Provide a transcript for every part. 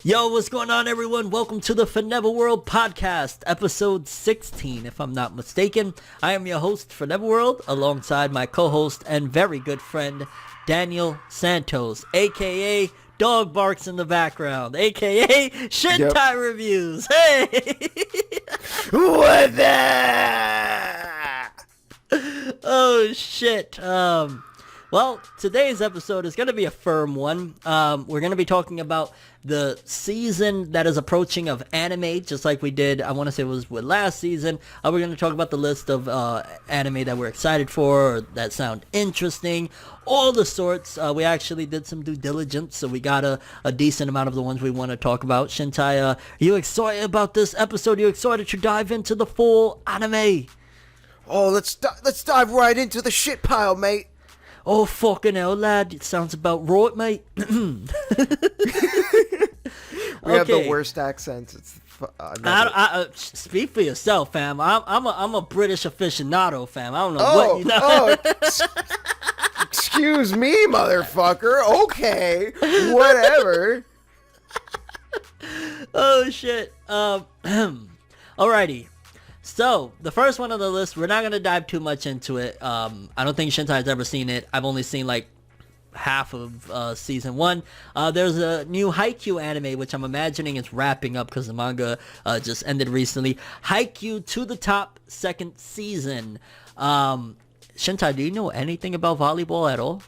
Yo, what's going on, everyone? Welcome to the ForneverWorld podcast, episode 16, if I'm not mistaken. I am your host, ForneverWorld, alongside my co-host and very good friend, Daniel Santos, a.k.a. Dog Barks in the Background, a.k.a. Shintai Reviews. Hey! What the? Oh, shit. Well, today's episode is going to be a firm one. We're going to be talking about the season that is approaching of anime, just like we did, I want to say it was with last season. We're going to talk about the list of anime that we're excited for, or that sound interesting, all the sorts. We actually did some due diligence, so we got a decent amount of the ones we want to talk about. Shintai, are you excited about this episode? Are you excited to dive into the full anime? Oh, let's dive right into the shit pile, mate. Oh, fucking hell, lad. It sounds about right, mate. We have the worst accents. It's speak for yourself, fam. I'm a British aficionado, fam. I don't know what you know. Excuse me, motherfucker. Okay, whatever. Oh, shit. Alrighty. So, the first one on the list, we're not going to dive too much into it. I don't think Shintai's ever seen it. I've only seen, like, half of season 1. There's a new Haikyuu anime, which I'm imagining is wrapping up because the manga just ended recently. Haikyuu to the Top, second season. Shintai, do you know anything about volleyball at all?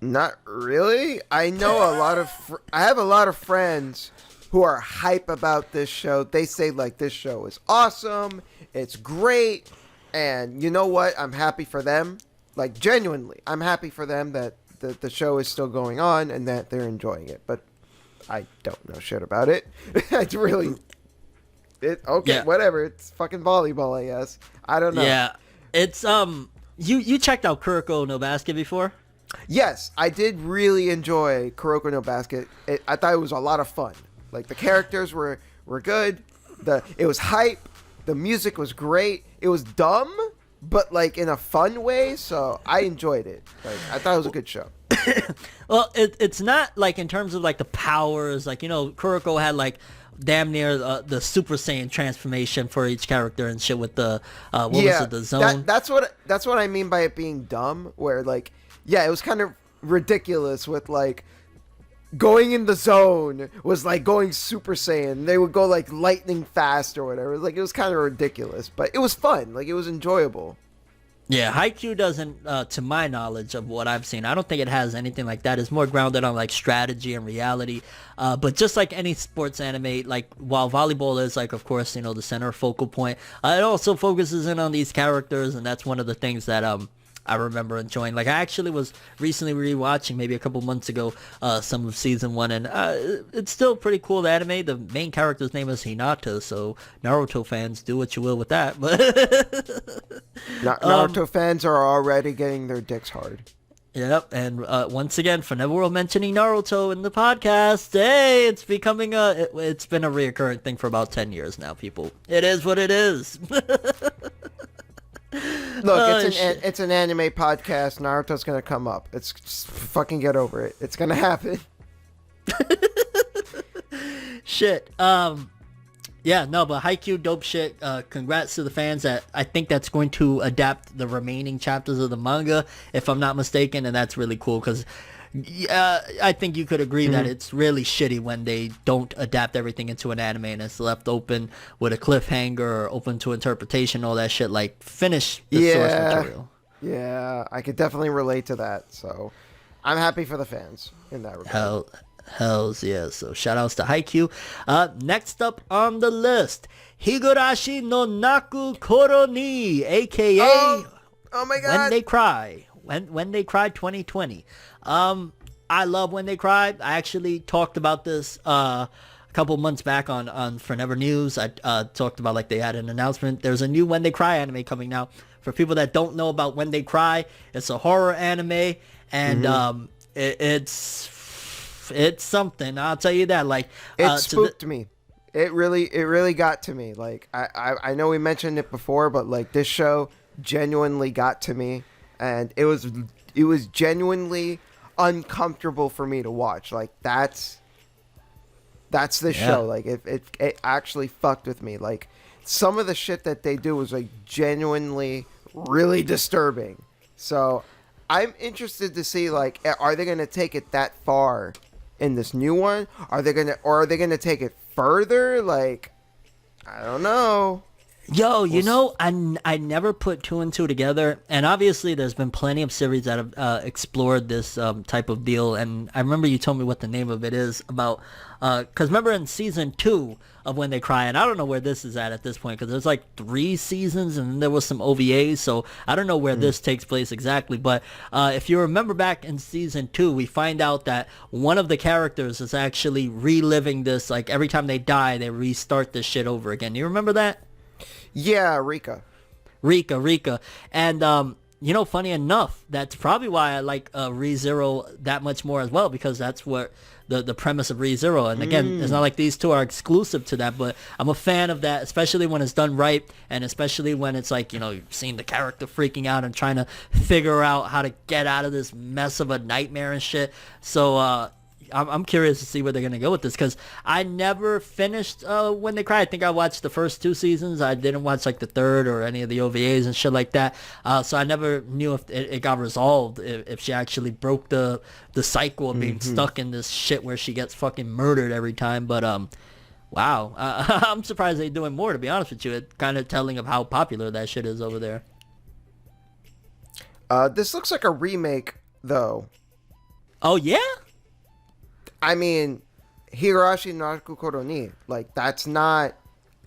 Not really. I know a lot of... I have a lot of friends who are hype about this show. They say, like, this show is awesome, it's great, and you know what? I'm happy for them. Like, genuinely, I'm happy for them that the show is still going on and that they're enjoying it. But I don't know shit about it. It's really... whatever. It's fucking volleyball, I guess. I don't know. Yeah. It's, you checked out Kuroko no Basket before? Yes, I did really enjoy Kuroko no Basket. I thought it was a lot of fun. Like, the characters were good. It was hype. The music was great. It was dumb, but, like, in a fun way. So I enjoyed it. Like, I thought it was a good show. Well, it's not, like, in terms of, like, the powers. Like, you know, Kuroko had, like, damn near the Super Saiyan transformation for each character and shit with the, the zone? That's what I mean by it being dumb. Where, like, yeah, it was kind of ridiculous with, like, going in the zone was like going Super Saiyan. They would go like lightning fast or whatever. Like, it was kind of ridiculous, but it was fun. Like, it was enjoyable. Yeah, Haikyuu doesn't, to my knowledge of what I've seen, I don't think it has anything like that. It's more grounded on like strategy and reality. But just like any sports anime, like while volleyball is like, of course, you know, the center focal point, it also focuses in on these characters, and that's one of the things that I remember enjoying. Like, I actually was recently rewatching, maybe a couple months ago, some of season 1, and it's still pretty cool. The anime, the main character's name is Hinata, so Naruto fans, do what you will with that. But Naruto fans are already getting their dicks hard. Yep, and once again, ForneverWorld mentioning Naruto in the podcast. Hey, it's becoming it's been a reoccurring thing for about 10 years now, people. It is what it is. Look, it's an anime podcast. Naruto's gonna come up. It's just fucking get over it. It's gonna happen. Shit. Yeah, no, but Haikyuu, dope shit. Congrats to the fans. I think that's going to adapt the remaining chapters of the manga, if I'm not mistaken, and that's really cool because I think you could agree that it's really shitty when they don't adapt everything into an anime and it's left open with a cliffhanger or open to interpretation, all that shit. Like, finish the source material. Yeah, I could definitely relate to that. So I'm happy for the fans in that regard. Hells yeah. So shout outs to Haikyuu. Next up on the list, Higurashi no Naku Koroni, aka oh my god, When They Cry. When They Cry 2020. I love When They Cry. I actually talked about this a couple months back on Forever News. I talked about, like, they had an announcement. There's a new When They Cry anime coming now. For people that don't know about When They Cry, it's a horror anime, and it's something. I'll tell you that. Like, it spooked me. It really got to me. Like, I know we mentioned it before, but like, this show genuinely got to me, and it was genuinely uncomfortable for me to watch. Like, that's That's this show. Like it actually fucked with me. Like some of the shit that they do was like genuinely really disturbing. So I'm interested to see, like, are they going to take it that far in this new one? Are they going to take it further? Like, I don't know. Yo, you know, I never put two and two together, and obviously there's been plenty of series that have explored this type of deal, and I remember you told me what the name of it is about, because remember in season 2 of When They Cry, and I don't know where this is at this point, because there's like 3 seasons, and then there was some OVAs, so I don't know where this takes place exactly, but if you remember back in season 2, we find out that one of the characters is actually reliving this, like every time they die, they restart this shit over again. Do you remember that? Yeah, Rika. And, you know, funny enough, that's probably why I like ReZero that much more as well, because that's what the premise of ReZero. And again, it's not like these two are exclusive to that, but I'm a fan of that, especially when it's done right, and especially when it's like, you know, you've seen the character freaking out and trying to figure out how to get out of this mess of a nightmare and shit. So, I'm curious to see where they're going to go with this, because I never finished When They Cry. I think I watched the first 2 seasons. I didn't watch like the third or any of the OVAs and shit like that. So I never knew if it got resolved, if she actually broke the cycle of being stuck in this shit where she gets fucking murdered every time. But wow, I'm surprised they're doing more, to be honest with you. It's kind of telling of how popular that shit is over there. This looks like a remake, though. Oh, yeah? I mean, Higurashi Naku Koroni, like, that's not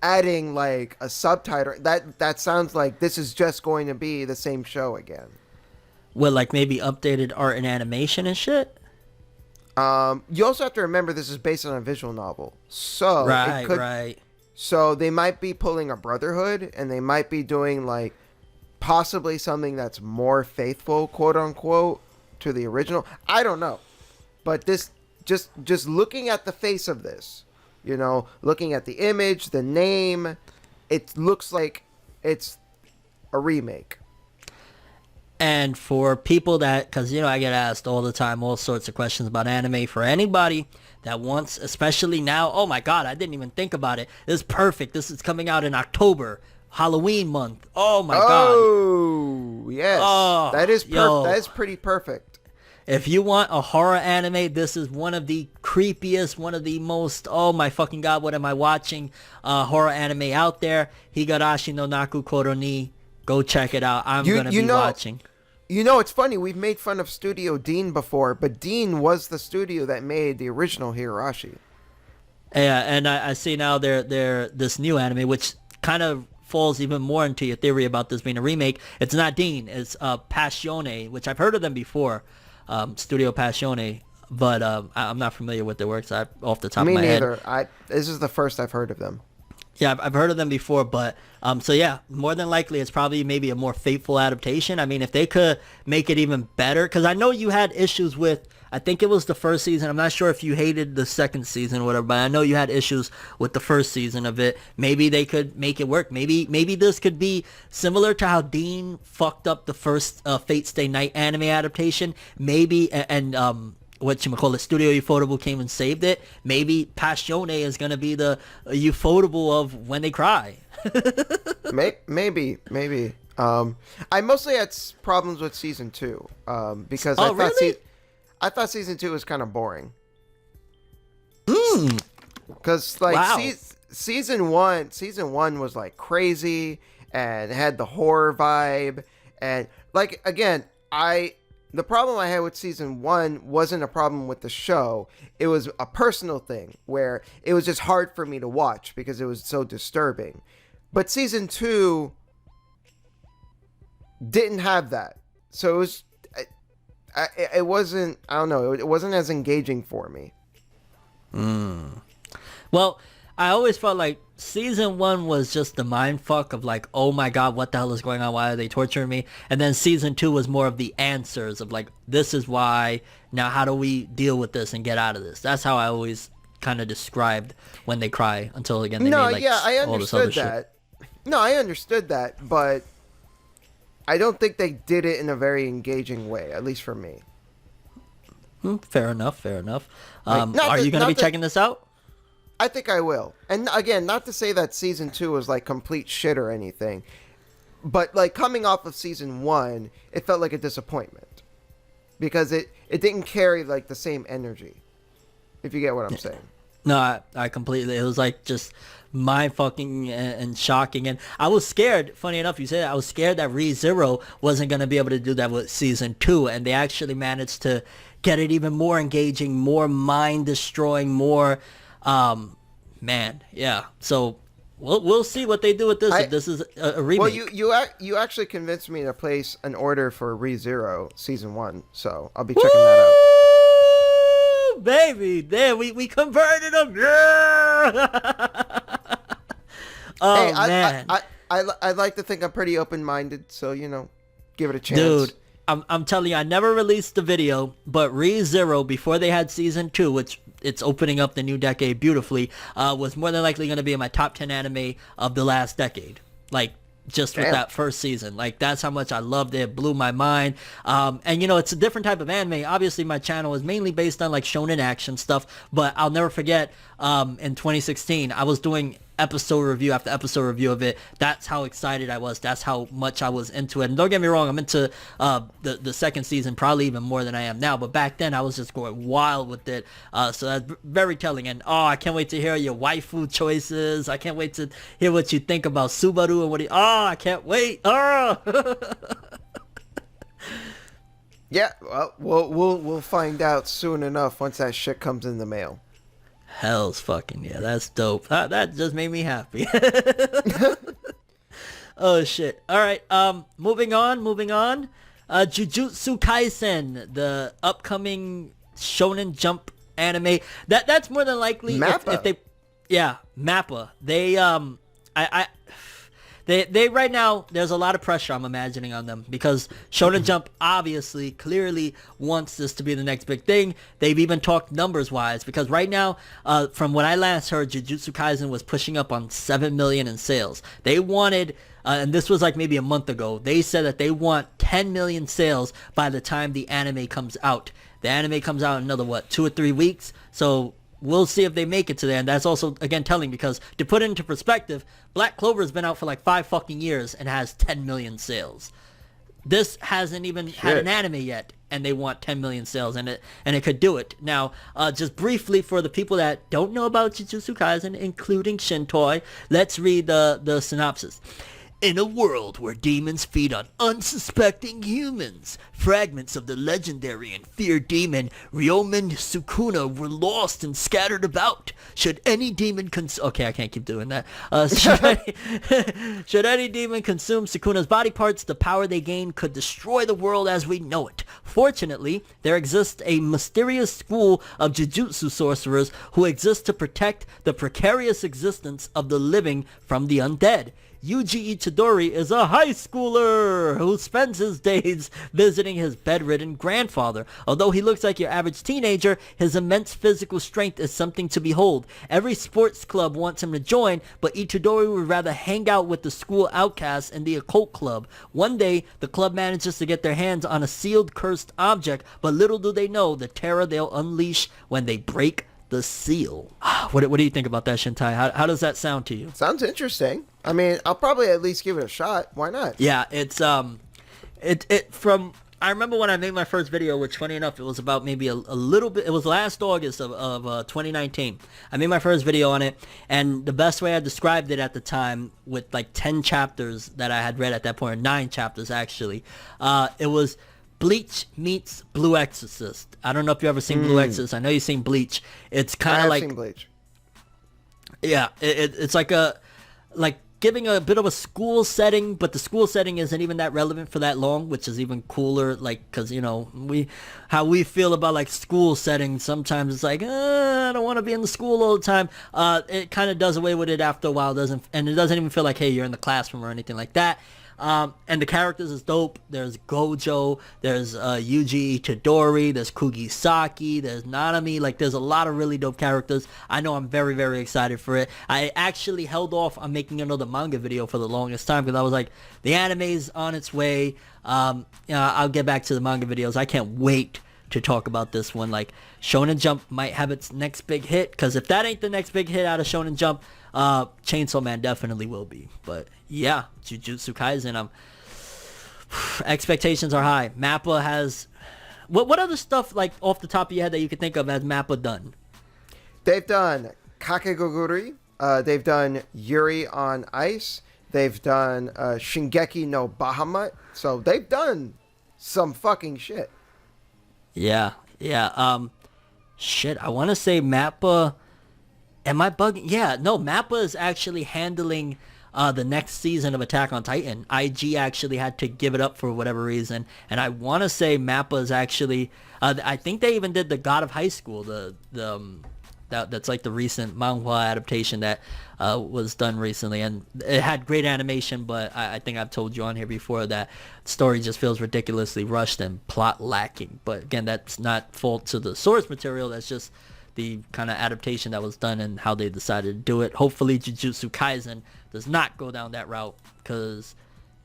adding, like, a subtitle. That sounds like this is just going to be the same show again. Well, like, maybe updated art and animation and shit? You also have to remember this is based on a visual novel. So, Right. So, they might be pulling a Brotherhood, and they might be doing, like, possibly something that's more faithful, quote-unquote, to the original. I don't know. But this... Just looking at the face of this, you know, looking at the image, the name, it looks like it's a remake. And for people that, because, you know, I get asked all the time all sorts of questions about anime, for anybody that wants, especially now, oh my god, I didn't even think about it. This is perfect. This is coming out in October, Halloween month. Oh my god. Oh, yes. Oh, that is pretty perfect. If you want a horror anime, this is one of the creepiest, one of the most, oh my fucking god, what am I watching, horror anime out there. Higurashi no Naku Koroni. Go check it out. I'm going to be watching. You know, it's funny. We've made fun of Studio Dean before, but Dean was the studio that made the original Higurashi. Yeah, and I see now they're this new anime, which kind of falls even more into your theory about this being a remake. It's not Dean. It's Passione, which I've heard of them before. Studio Passione, but I'm not familiar with their works off the top of my head. Me neither. This is the first I've heard of them. Yeah, I've heard of them before, but so yeah, more than likely it's probably maybe a more faithful adaptation. I mean, if they could make it even better, because I know you had issues with, I think it was the first season. I'm not sure if you hated the second season or whatever, but I know you had issues with the first season of it. Maybe they could make it work. Maybe this could be similar to how Dean fucked up the first Fate Stay Night anime adaptation. Maybe, and whatchamacallit, Studio Ufotable came and saved it. Maybe Passione is going to be the Ufotable of When They Cry. Maybe. I mostly had problems with season 2 because I thought season 2 was kind of boring. Because like wow. season one was like crazy and it had the horror vibe, and like again, the problem I had with season 1 wasn't a problem with the show. It was a personal thing where it was just hard for me to watch because it was so disturbing. But season 2 didn't have that. So it was it wasn't, I don't know, it wasn't as engaging for me. Well, I always felt like season 1 was just the mind fuck of like, oh my god, what the hell is going on? Why are they torturing me? And then season 2 was more of the answers of like, this is why. Now how do we deal with this and get out of this? That's how I always kind of described When They Cry, until again they made like I all this other understood that. shit. No, I understood that, but I don't think they did it in a very engaging way, at least for me. Fair enough. Like, Are you going to be checking this out? I think I will. And again, not to say that season 2 was like complete shit or anything, but like coming off of season 1, it felt like a disappointment because it didn't carry like the same energy. If you get what I'm saying. No, I completely. It was like just mind fucking and shocking, and I was scared. Funny enough, you said I was scared that ReZero wasn't gonna be able to do that with season 2, and they actually managed to get it even more engaging, more mind destroying, more. Man, yeah. So we'll see what they do with this. If this is a remake. Well, you actually convinced me to place an order for ReZero season 1, so I'll be checking that out. Baby, there we converted them. Yeah. Oh, hey, man. I like to think I'm pretty open-minded, so give it a chance. Dude, I'm telling you, I never released the video, but ReZero, before they had season 2, which it's opening up the new decade beautifully, was more than likely going to be in my top 10 anime of the last decade. Like, just with that first season. Like, that's how much I loved it. It blew my mind. And it's a different type of anime. Obviously my channel is mainly based on like shonen action stuff, but I'll never forget in 2016 I was doing episode review after episode review of it. That's how excited I was. That's how much I was into it. And don't get me wrong, I'm into the second season probably even more than I am now, but back then I was just going wild with it. So that's very telling. And I can't wait to hear your waifu choices. I can't wait to hear what you think about Subaru and what he I can't wait. Yeah, well, we'll find out soon enough once that shit comes in the mail. Hell's fucking yeah, that's dope. That just made me happy. Oh shit. All right. Moving on. Jujutsu Kaisen, the upcoming Shonen Jump anime. That's more than likely if they, Mappa. They right now, there's a lot of pressure I'm imagining on them because Shonen Jump obviously clearly wants this to be the next big thing. They've even talked numbers wise because right now, from what I last heard, Jujutsu Kaisen was pushing up on 7 million in sales. They wanted, and this was like maybe a month ago, they said that they want 10 million sales by the time the anime comes out. The anime comes out in another, 2 or 3 weeks? So we'll see if they make it to there. And that's also, again, telling because to put it into perspective, Black Clover has been out for like 5 fucking years and has 10 million sales. This hasn't even had an anime yet, and they want 10 million sales, and it could do it. Now, just briefly for the people that don't know about Jujutsu Kaisen, including Shintai, let's read the synopsis. In a world where demons feed on unsuspecting humans, fragments of the legendary and feared demon Ryomen Sukuna were lost and scattered about. Should any demon okay, I can't keep doing that. Should any demon consume Sukuna's body parts, the power they gain could destroy the world as we know it. Fortunately, there exists a mysterious school of Jujutsu sorcerers who exist to protect the precarious existence of the living from the undead. Yuji Itadori is a high schooler who spends his days visiting his bedridden grandfather. Although he looks like your average teenager, his immense physical strength is something to behold. Every sports club wants him to join, but Itadori would rather hang out with the school outcasts in the occult club. One day, the club manages to get their hands on a sealed cursed object, but little do they know the terror they'll unleash when they break the seal. What do you think about that, Shintai? How does that sound to you? Sounds interesting. I mean, I'll probably at least give it a shot. Why not? Yeah, it's I remember when I made my first video, which funny enough, it was about maybe a little bit, it was last August of 2019. I made my first video on it, and the best way I described it at the time with like 10 chapters that I had read at that point, or 9 chapters actually, it was Bleach meets Blue Exorcist. I don't know if you've ever seen Blue Exorcist. I know you've seen Bleach. It's kind of like... I've seen Bleach. Yeah, it's like giving a bit of a school setting, but the school setting isn't even that relevant for that long, which is even cooler, like, because, how we feel about, like, school settings, sometimes it's like, I don't want to be in the school all the time. It kind of does away with it after a while, and it doesn't even feel like, hey, you're in the classroom or anything like that. And the characters is dope. There's Gojo, there's Yuji Itadori, there's Kugisaki, there's Nanami. Like, there's a lot of really dope characters. I know I'm very, very excited for it. I actually held off on making another manga video for the longest time because I was like, the anime's on its way. I'll get back to the manga videos. I can't wait to talk about this one. Like, Shonen Jump might have its next big hit, because if that ain't the next big hit out of Shonen Jump, Chainsaw Man definitely will be. But yeah, Jujutsu Kaisen, expectations are high. Mappa has... What other stuff, like, off the top of your head that you could think of has Mappa done? They've done Kakegurui. They've done Yuri on Ice. They've done Shingeki no Bahamut. So they've done some fucking shit. Yeah. Shit, I want to say Mappa... Am I bugging? Yeah, no, Mappa is actually handling the next season of Attack on Titan. IG actually had to give it up for whatever reason. And I want to say Mappa is actually... I think they even did the God of High School, that's like the recent manga adaptation that was done recently, and it had great animation, but I think I've told you on here before that story just feels ridiculously rushed and plot lacking. But again, that's not fault to the source material, that's just the kind of adaptation that was done and how they decided to do it. Hopefully Jujutsu Kaisen does not go down that route, because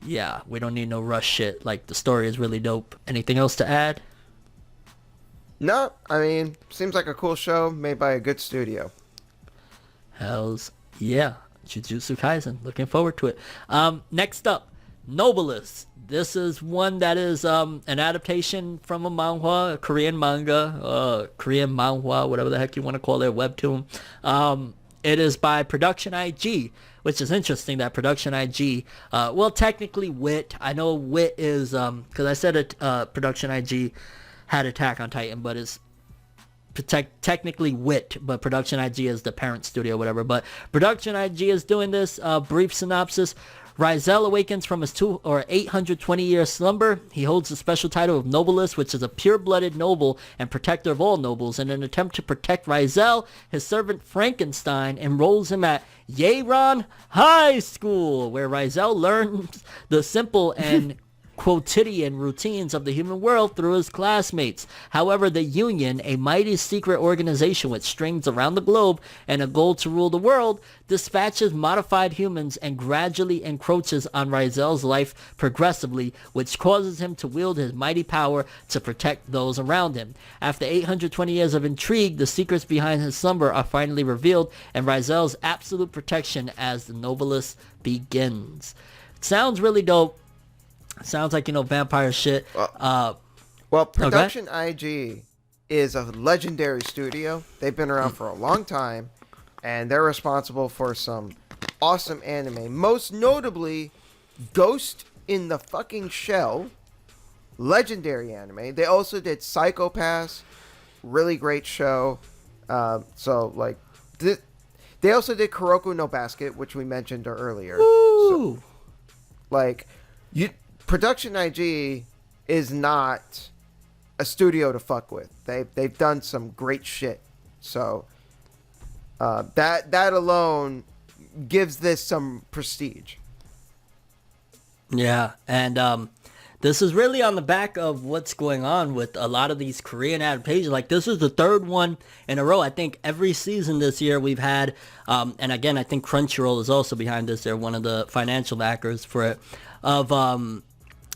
yeah, we don't need no rush shit. Like, the story is really dope. Anything else to add? No, I mean, seems like a cool show made by a good studio. Hells yeah. Jujutsu Kaisen. Looking forward to it. Next up, Novelist. This is one that is an adaptation from a manhwa, a Korean manga, Korean manhwa, whatever the heck you want to call it, webtoon. It is by Production IG, which is interesting that Production IG, well, technically WIT. I know WIT is, because I said it, Production IG had Attack on Titan, but it's technically WIT, but Production IG is the parent studio, whatever. But Production IG is doing this. Brief synopsis. Rizel awakens from his 820-year slumber. He holds the special title of Novelist, which is a pure-blooded noble and protector of all nobles. In an attempt to protect Rizel, his servant Frankenstein enrolls him at Yeron High School, where Rizel learns the simple and quotidian routines of the human world through his classmates. However, the Union, a mighty secret organization with strings around the globe and a goal to rule the world, dispatches modified humans and gradually encroaches on Rizel's life progressively, which causes him to wield his mighty power to protect those around him. After 820 years of intrigue, the secrets behind his slumber are finally revealed, and Rizel's absolute protection as the Novelist begins. It sounds really dope. Sounds like, vampire shit. Well, Production IG is a legendary studio. They've been around for a long time, and they're responsible for some awesome anime. Most notably, Ghost in the fucking Shell, legendary anime. They also did Psycho Pass, really great show. They also did Kuroko no Basket, which we mentioned earlier. Woo! Production IG is not a studio to fuck with. They've done some great shit. So that alone gives this some prestige. Yeah, and this is really on the back of what's going on with a lot of these Korean adaptations. Like, this is the third one in a row. I think every season this year we've had, and again, I think Crunchyroll is also behind this. They're one of the financial backers for it, of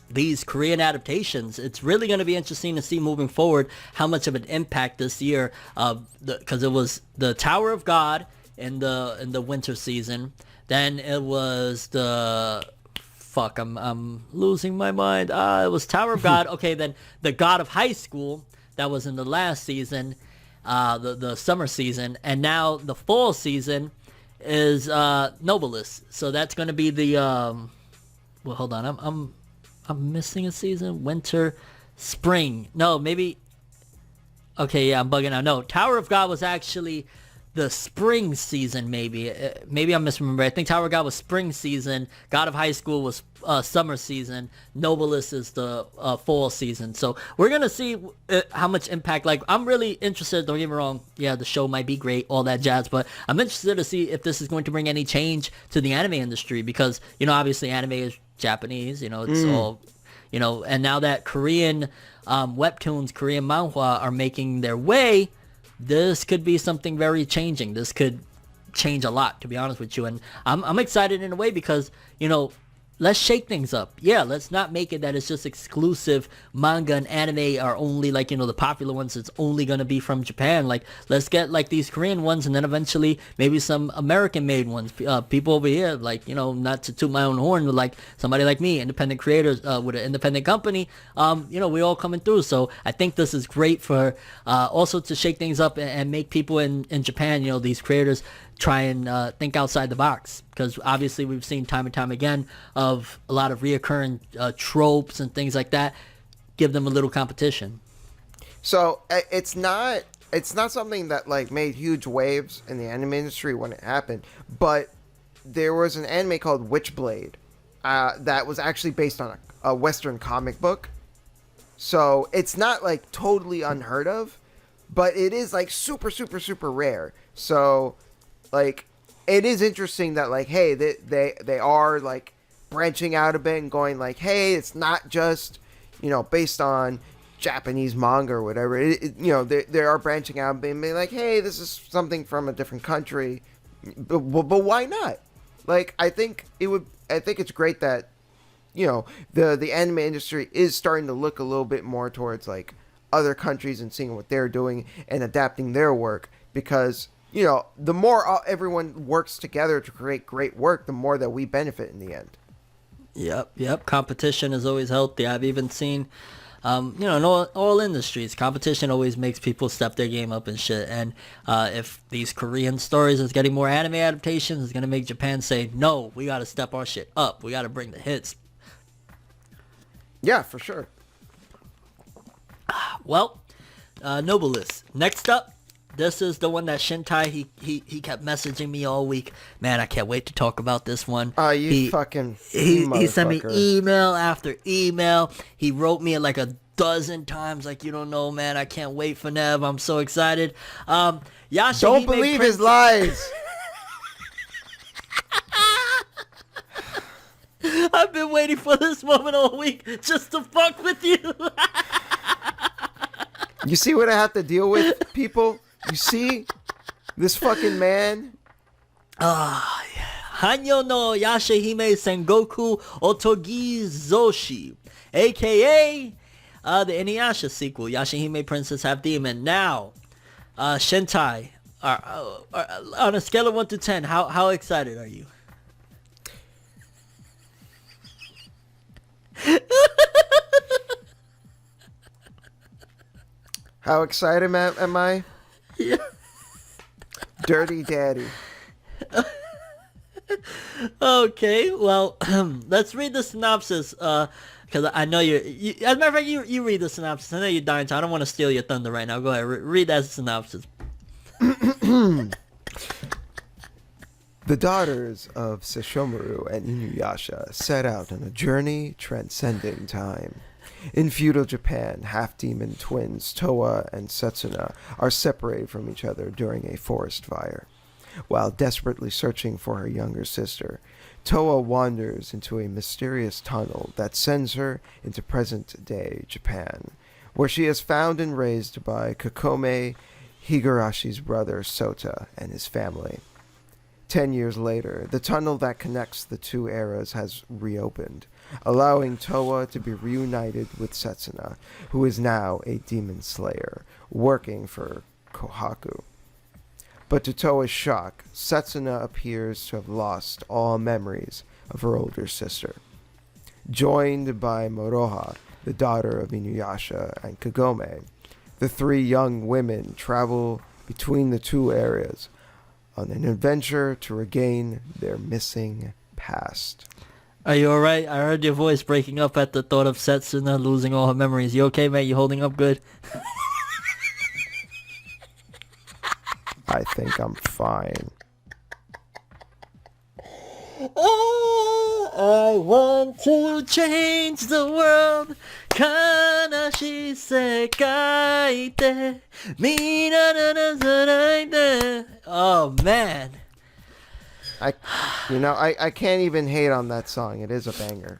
these Korean adaptations. It's really going to be interesting to see moving forward how much of an impact this year, because it was the Tower of God in the winter season. Then it was I'm losing my mind. It was Tower of God. Okay, then the God of High School, that was in the last season, the summer season, and now the fall season is Novelist. So that's going to be the well, hold on, I'm missing a season. Winter, spring. No, maybe. Okay, yeah, I'm bugging out. No, Tower of God was actually the spring season, maybe. Maybe I'm misremembering. I think Tower of God was spring season. God of High School was summer season. Novelist is the fall season. So we're going to see how much impact. Like, I'm really interested. Don't get me wrong. Yeah, the show might be great, all that jazz. But I'm interested to see if this is going to bring any change to the anime industry. Because, obviously anime is Japanese. It's all, and now that Korean webtoons, Korean manhwa are making their way, this could be something very changing. This could change a lot, to be honest with you. And I'm excited in a way because, let's shake things up. Yeah, let's not make it that it's just exclusive manga and anime are only like, the popular ones. It's only going to be from Japan. Like, let's get like these Korean ones and then eventually maybe some American made ones. People over here, like, not to toot my own horn, but like somebody like me, independent creators with an independent company, we all coming through. So I think this is great for also to shake things up and make people in Japan, these creators try and think outside the box, because obviously we've seen time and time again of a lot of reoccurring tropes and things like that. Give them a little competition. So it's not something that like made huge waves in the anime industry when it happened, but there was an anime called Witchblade that was actually based on a Western comic book. So it's not like totally unheard of, but it is like super, super, super rare. So like, it is interesting that like, hey, they are like branching out a bit and going like, hey, it's not just, based on Japanese manga or whatever. They are branching out and being like, hey, this is something from a different country, but why not? Like, I think it's great that, the anime industry is starting to look a little bit more towards like other countries and seeing what they're doing and adapting their work, because the more everyone works together to create great work, the more that we benefit in the end. Yep. Competition is always healthy. I've even seen, in all industries, competition always makes people step their game up and shit. And if these Korean stories is getting more anime adaptations, it's going to make Japan say, no, we got to step our shit up. We got to bring the hits. Yeah, for sure. Well, Nobilis. Next up. This is the one that Shintai, he kept messaging me all week. Man, I can't wait to talk about this one. He sent me email after email. He wrote me like a dozen times, like, you don't know, man, I can't wait for Nev. I'm so excited. Yoshihime Don't believe his lies. I've been waiting for this moment all week just to fuck with you. You see what I have to deal with, people? You see this fucking man? Hanyo no Yoshihime Sengoku Otogizoshi, a.k.a. The Inuyasha sequel, Yoshihime Princess Half Demon. Now, Shintai, on a scale of 1 to 10, how excited are you? How excited am I? Yeah. Dirty Daddy. Okay, well, let's read the synopsis, because I know as a matter of fact, you read the synopsis. I know you're dying to. I don't want to steal your thunder right now. Go ahead, read that synopsis. The daughters of Sesshomaru and Inuyasha set out on a journey transcending time. In feudal Japan, half-demon twins Towa and Setsuna are separated from each other during a forest fire. While desperately searching for her younger sister, Towa wanders into a mysterious tunnel that sends her into present-day Japan, where she is found and raised by Kokome, Higurashi's brother Sota, and his family. 10 years later, the tunnel that connects the two eras has reopened, allowing Towa to be reunited with Setsuna, who is now a demon slayer, working for Kohaku. But to Towa's shock, Setsuna appears to have lost all memories of her older sister. Joined by Moroha, the daughter of Inuyasha, and Kagome, the three young women travel between the two areas on an adventure to regain their missing past. Are you alright? I heard your voice breaking up at the thought of Setsuna losing all her memories. You okay, mate? You holding up good? I think I'm fine. I want to change the world. Kanashi sekai de minana. Oh man. I can't even hate on that song. It is a banger.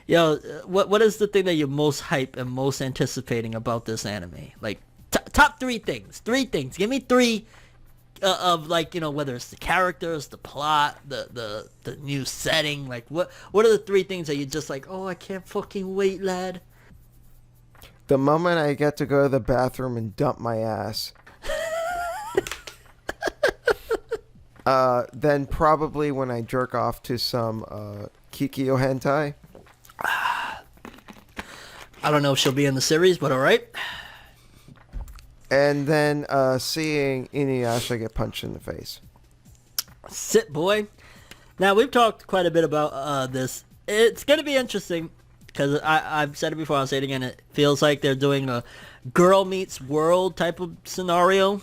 Yo, what is the thing that you're most hype and most anticipating about this anime? Like top three things. Give me three. of like, whether it's the characters, the plot, the new setting, like what are the 3 things that you're just like, oh, I can't fucking wait, lad? The moment I get to go to the bathroom and dump my ass. Then probably when I jerk off to some Kikyo hentai. I don't know if she'll be in the series, but all right. And then seeing Inuyasha get punched in the face. Sit, boy. Now, we've talked quite a bit about this. It's going to be interesting because I've said it before, I'll say it again. It feels like they're doing a girl meets world type of scenario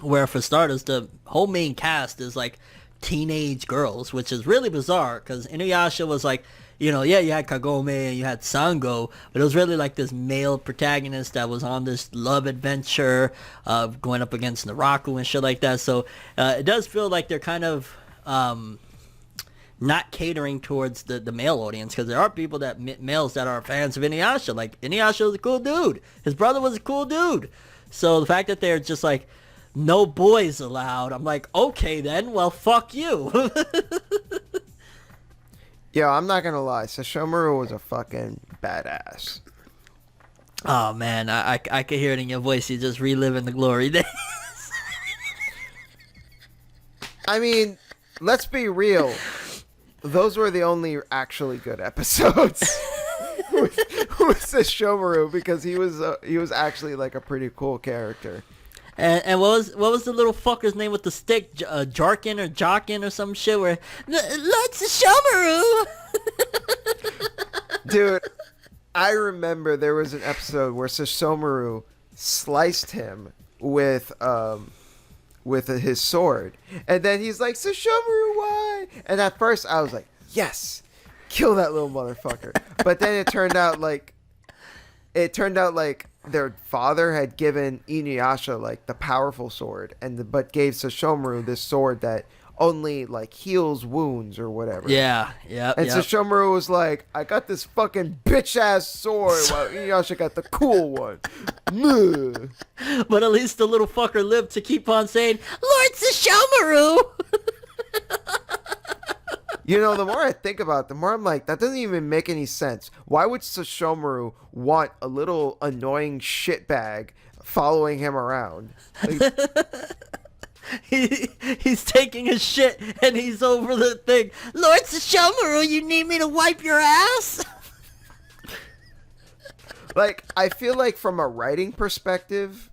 where, for starters, the whole main cast is like teenage girls, which is really bizarre because Inuyasha was like, you had Kagome and you had Sango, but it was really like this male protagonist that was on this love adventure going up against Naraku and shit like that. So it does feel like they're kind of not catering towards the male audience, because there are people males that are fans of Inuyasha. Like, Inuyasha was a cool dude. His brother was a cool dude. So the fact that they're just like, no boys allowed, I'm like, okay then, well, fuck you. Yeah, I'm not gonna lie. Sesshomaru was a fucking badass. Oh man, I can hear it in your voice. You're just reliving the glory days. I mean, let's be real. Those were the only actually good episodes with Sesshomaru, because he was actually like a pretty cool character. And what was the little fucker's name with the stick? Jarkin or Jockin or some shit where, let's Shomaru! Dude, I remember there was an episode where Sesshomaru sliced him with his sword. And then he's like, Sesshomaru, why? And at first I was like, yes, kill that little motherfucker. But then it turned out like their father had given Inuyasha like the powerful sword, but gave Sesshomaru this sword that only like heals wounds or whatever. Yeah. And Sesshomaru was like, I got this fucking bitch ass sword while Inuyasha got the cool one. But at least the little fucker lived to keep on saying, Lord Sesshomaru! The more I think about it, the more I'm like, that doesn't even make any sense. Why would Sesshomaru want a little annoying shitbag following him around? Like, he's taking a shit and he's over the thing. Lord Sesshomaru, you need me to wipe your ass? Like, I feel like from a writing perspective,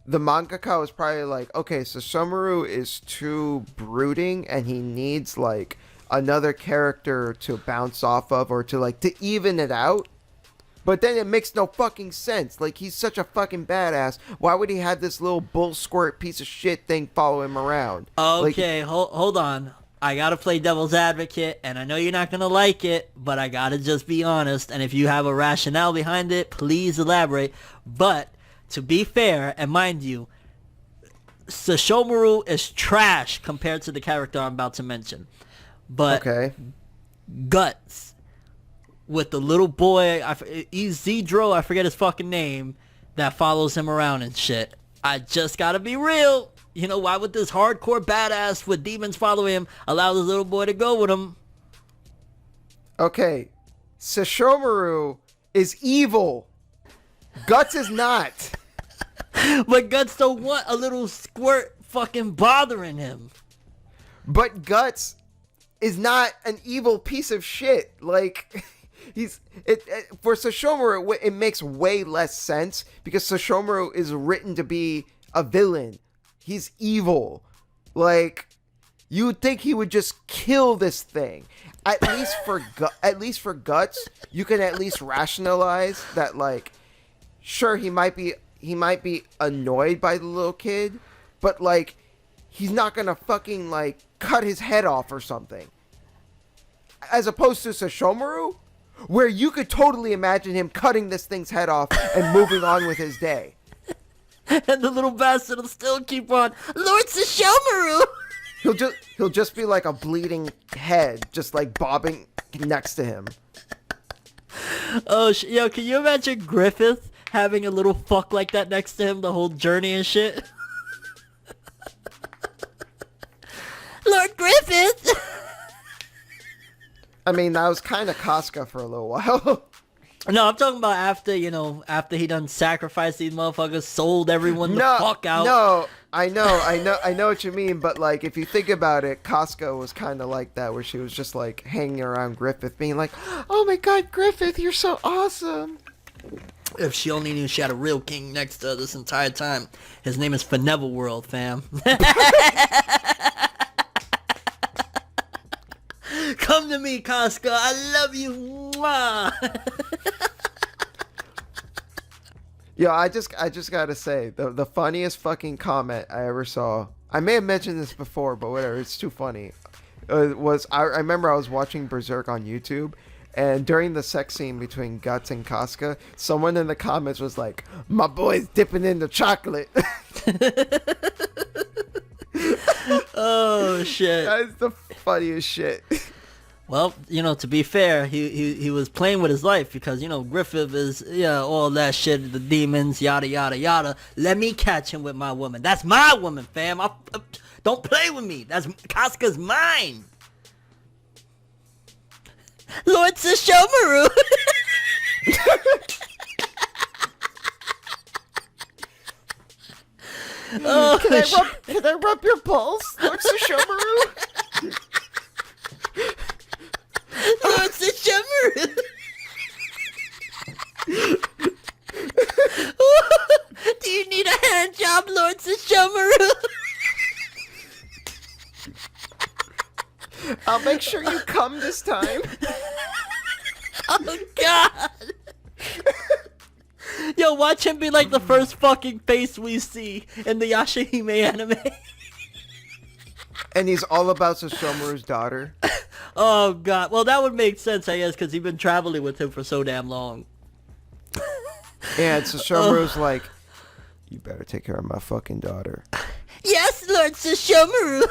the mangaka was probably like, okay, Sesshomaru is too brooding and he needs like another character to bounce off of, or to even it out. But then it makes no fucking sense. Like, he's such a fucking badass. Why would he have this little bull squirt piece of shit thing follow him around? Okay, hold on. I gotta play devil's advocate, and I know you're not gonna like it, but I gotta just be honest. And if you have a rationale behind it, please elaborate. But to be fair, and mind you, Sesshomaru is trash compared to the character I'm about to mention. But okay. Guts with the little boy, Zedro, I forget his fucking name, that follows him around and shit. I just gotta be real. Why would this hardcore badass with demons follow him allow this little boy to go with him? Okay, Sesshomaru is evil. Guts is not. But Guts don't want a little squirt fucking bothering him. But Guts is not an evil piece of shit. Like, for Sesshomaru, it makes way less sense because Sesshomaru is written to be a villain. He's evil. Like, you would think he would just kill this thing. At least for Guts, you can at least rationalize that. Like, sure, he might be annoyed by the little kid, but like, he's not gonna fucking like cut his head off or something. As opposed to Sesshomaru, where you could totally imagine him cutting this thing's head off and moving on with his day. And the little bastard will still keep on, Lord Sesshomaru! He'll just be like a bleeding head, just like bobbing next to him. Oh, yo, can you imagine Griffith having a little fuck like that next to him the whole journey and shit? I mean, that was kind of Casca for a little while. No, I'm talking about after he done sacrificed these motherfuckers, sold everyone the fuck out. No, I know what you mean, but like if you think about it, Casca was kind of like that, where she was just like hanging around Griffith, being like, "Oh my God, Griffith, you're so awesome." If she only knew she had a real king next to her this entire time. His name is ForneverWorld, fam. Come to me, Casca. I love you. Mwah. Yo, I just gotta say, the funniest fucking comment I ever saw, I may have mentioned this before, but whatever, it's too funny, was I remember I was watching Berserk on YouTube, and during the sex scene between Guts and Casca, someone in the comments was like, "My boy's dipping in the chocolate." Oh, shit. That's the funniest shit. Well, to be fair, he was playing with his life because, Griffith is, all that shit, the demons, yada, yada, yada. Let me catch him with my woman. That's my woman, fam. Don't play with me. That's Casca's mine. Lord Sesshomaru. Oh, can I rub your pulse, Lord Sesshomaru? Lord Sesshomaru. Do you need a hand job, Lord Sesshomaru? I'll make sure you come this time. Oh, God. Yo, watch him be like the first fucking face we see in the Yoshihime anime. And he's all about Sesshomaru's daughter. Oh, God. Well, that would make sense, I guess, because he's been traveling with him for so damn long. And Sesshomaru's like, "You better take care of my fucking daughter." Yes, Lord Sesshomaru.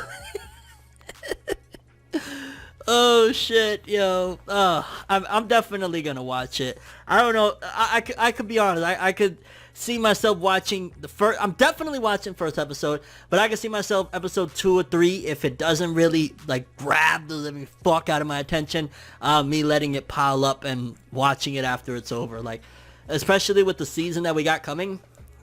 Oh, shit, yo. I'm definitely gonna watch it. I don't know. I could be honest. I could see myself watching the first. I'm definitely watching first episode, but I could see myself episode 2 or 3 if it doesn't really like grab the living fuck out of my attention. Me letting it pile up and watching it after it's over. Like, especially with the season that we got coming.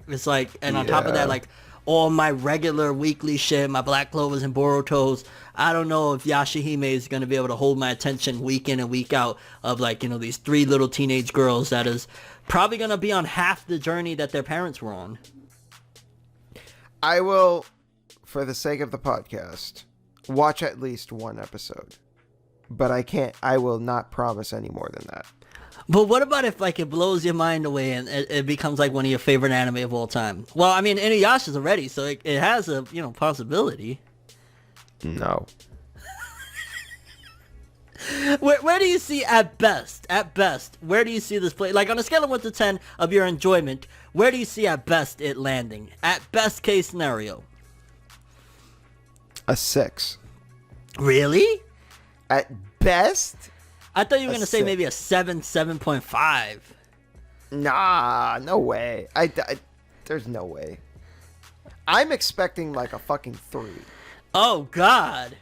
It's like, and on top of that, like, all my regular weekly shit, my Black Clovers and Borutos, I don't know if Yoshihime is going to be able to hold my attention week in and week out of, like, these 3 little teenage girls that is probably going to be on half the journey that their parents were on. I will, for the sake of the podcast, watch at least one episode. But I will not promise any more than that. But what about if, like, it blows your mind away and it becomes, like, one of your favorite anime of all time? Well, I mean, Inuyasha's already, so it has a, possibility. No. Where do you see at best, where do you see this play? Like, on a scale of 1 to 10 of your enjoyment, where do you see at best it landing? At best case scenario. A 6. Really? At best? I thought you were going to say maybe a 7, 7.5. Nah, no way. There's no way. I'm expecting like a fucking 3. Oh, God.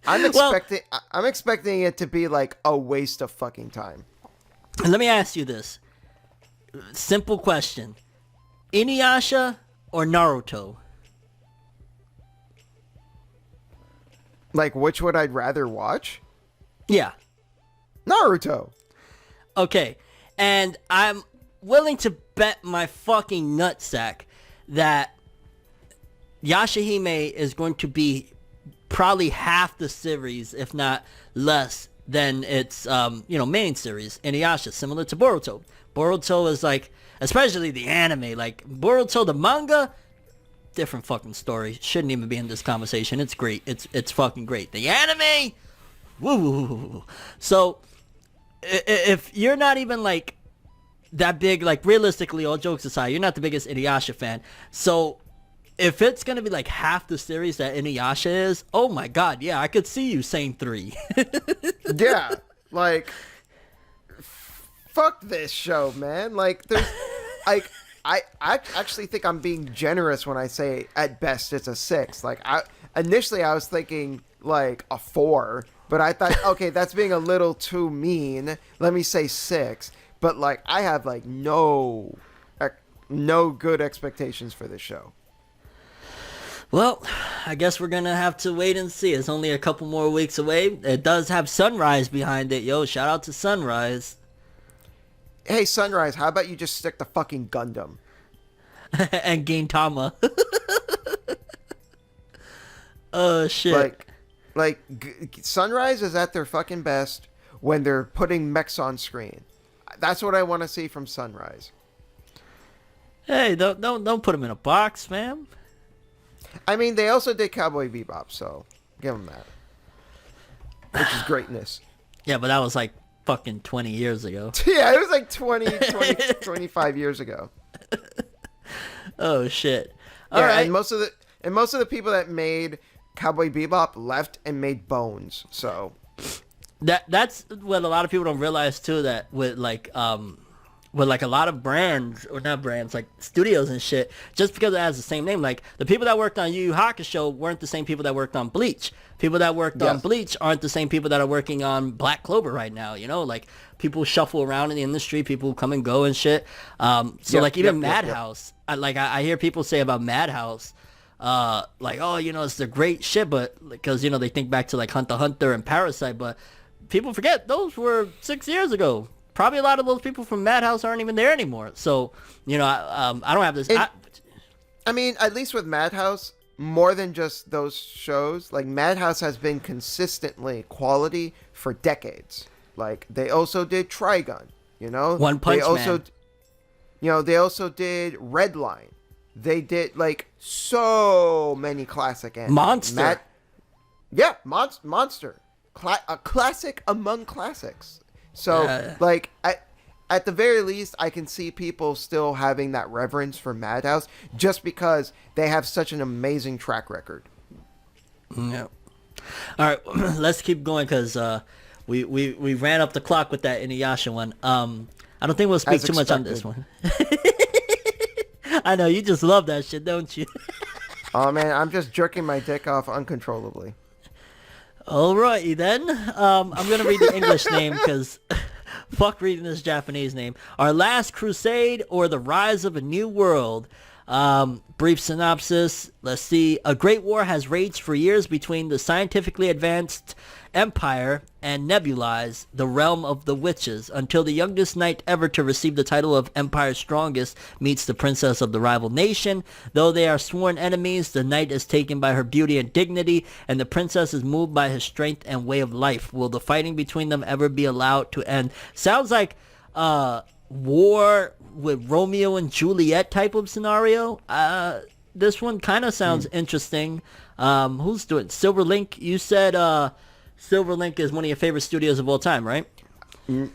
I'm expecting it to be like a waste of fucking time. Let me ask you this. Simple question. Inuyasha or Naruto? Like, which would I rather watch? Yeah. Naruto. Okay. And I'm willing to bet my fucking nutsack that Yoshihime is going to be probably half the series, if not less, than its, main series. Inuyasha, similar to Boruto. Boruto is like, especially the anime, like, Boruto, the manga, different fucking story. Shouldn't even be in this conversation. It's great. It's fucking great. The anime, woo. So, if you're not even, like, that big, like, realistically, all jokes aside, you're not the biggest Inuyasha fan. So, if it's going to be, like, half the series that Inuyasha is, oh my god, yeah, I could see you saying 3. Yeah, like, fuck this show, man. Like, there's, like, I actually think I'm being generous when I say at best it's a 6. Like, initially I was thinking, like, a 4, but I thought, okay, that's being a little too mean. Let me say 6. But like, I have like no good expectations for this show. Well, I guess we're gonna have to wait and see. It's only a couple more weeks away. It does have Sunrise behind it. Yo, shout out to Sunrise. Hey, Sunrise, how about you just stick to fucking Gundam? And Gintama. Oh, shit. Sunrise is at their fucking best when they're putting mechs on screen. That's what I want to see from Sunrise. Hey, don't put them in a box, fam. I mean, they also did Cowboy Bebop, so give them that. Which is greatness. Yeah, but that was like fucking 20 years ago. Yeah, it was like 25 years ago. Oh, shit. All right. And most of the people that made Cowboy Bebop left and made Bones, so... That's what a lot of people don't realize, too, that with a lot of brands, or not brands, like studios and shit, just because it has the same name. Like, the people that worked on Yu Yu Hakusho weren't the same people that worked on Bleach. People that worked on Bleach aren't the same people that are working on Black Clover right now, you know? Like, people shuffle around in the industry, people come and go and shit. Even Madhouse, I hear people say about Madhouse, oh, you know, it's the great shit, but, because, you know, they think back to, like, Hunter x Hunter and Parasite, but people forget those were 6 years ago. Probably a lot of those people from Madhouse aren't even there anymore. So, you know, I don't have this. I mean, at least with Madhouse, more than just those shows, like Madhouse has been consistently quality for decades. Like, they also did Trigun, you know? One Punch Man. You know, they also did Redline. They did, like, so many classic anime. Monster. Monster. A classic among classics. So, at the very least, I can see people still having that reverence for Madhouse just because they have such an amazing track record. Yeah. All right, let's keep going because we ran up the clock with that Inuyasha one. I don't think we'll speak too much on this one. I know, you just love that shit, don't you? Oh, man, I'm just jerking my dick off uncontrollably. Alrighty then. I'm gonna read the English name because fuck reading this Japanese name. Our Last Crusade or the Rise of a New World. Brief synopsis. Let's see. A great war has raged for years between the scientifically advanced Empire and Nebulize, the realm of the witches, until the youngest knight ever to receive the title of Empire's Strongest meets the princess of the rival nation. Though they are sworn enemies, the knight is taken by her beauty and dignity, and the princess is moved by his strength and way of life. Will the fighting between them ever be allowed to end? Sounds like war with Romeo and Juliet type of scenario. This one kind of sounds interesting. Who's doing Silverlink? You said Silverlink is one of your favorite studios of all time, right?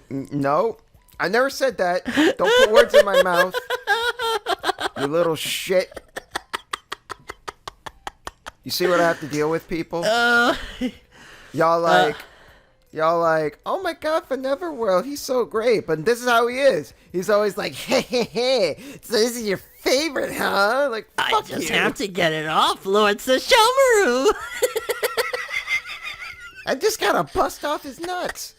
No, I never said that. Don't put words in my mouth. You little shit. You see what I have to deal with, people? Y'all like, oh my god, ForneverWorld, he's so great. But this is how he is. He's always like, hey, so this is your favorite, huh? Like, fuck I just you. have to get it off, Lord Sashomaru. I just gotta bust off his nuts.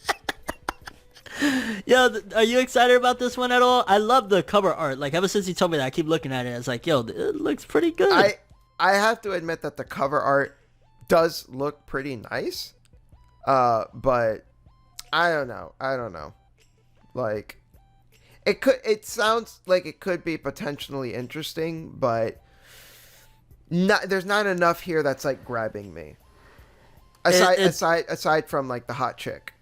Yo, are you excited about this one at all? I love the cover art. Like, ever since you told me that, I keep looking at it. It's like, yo, it looks pretty good. I have to admit that the cover art does look pretty nice. But I don't know. Like, it sounds like it could be potentially interesting, but there's not enough here that's like grabbing me. Aside from like the hot chick.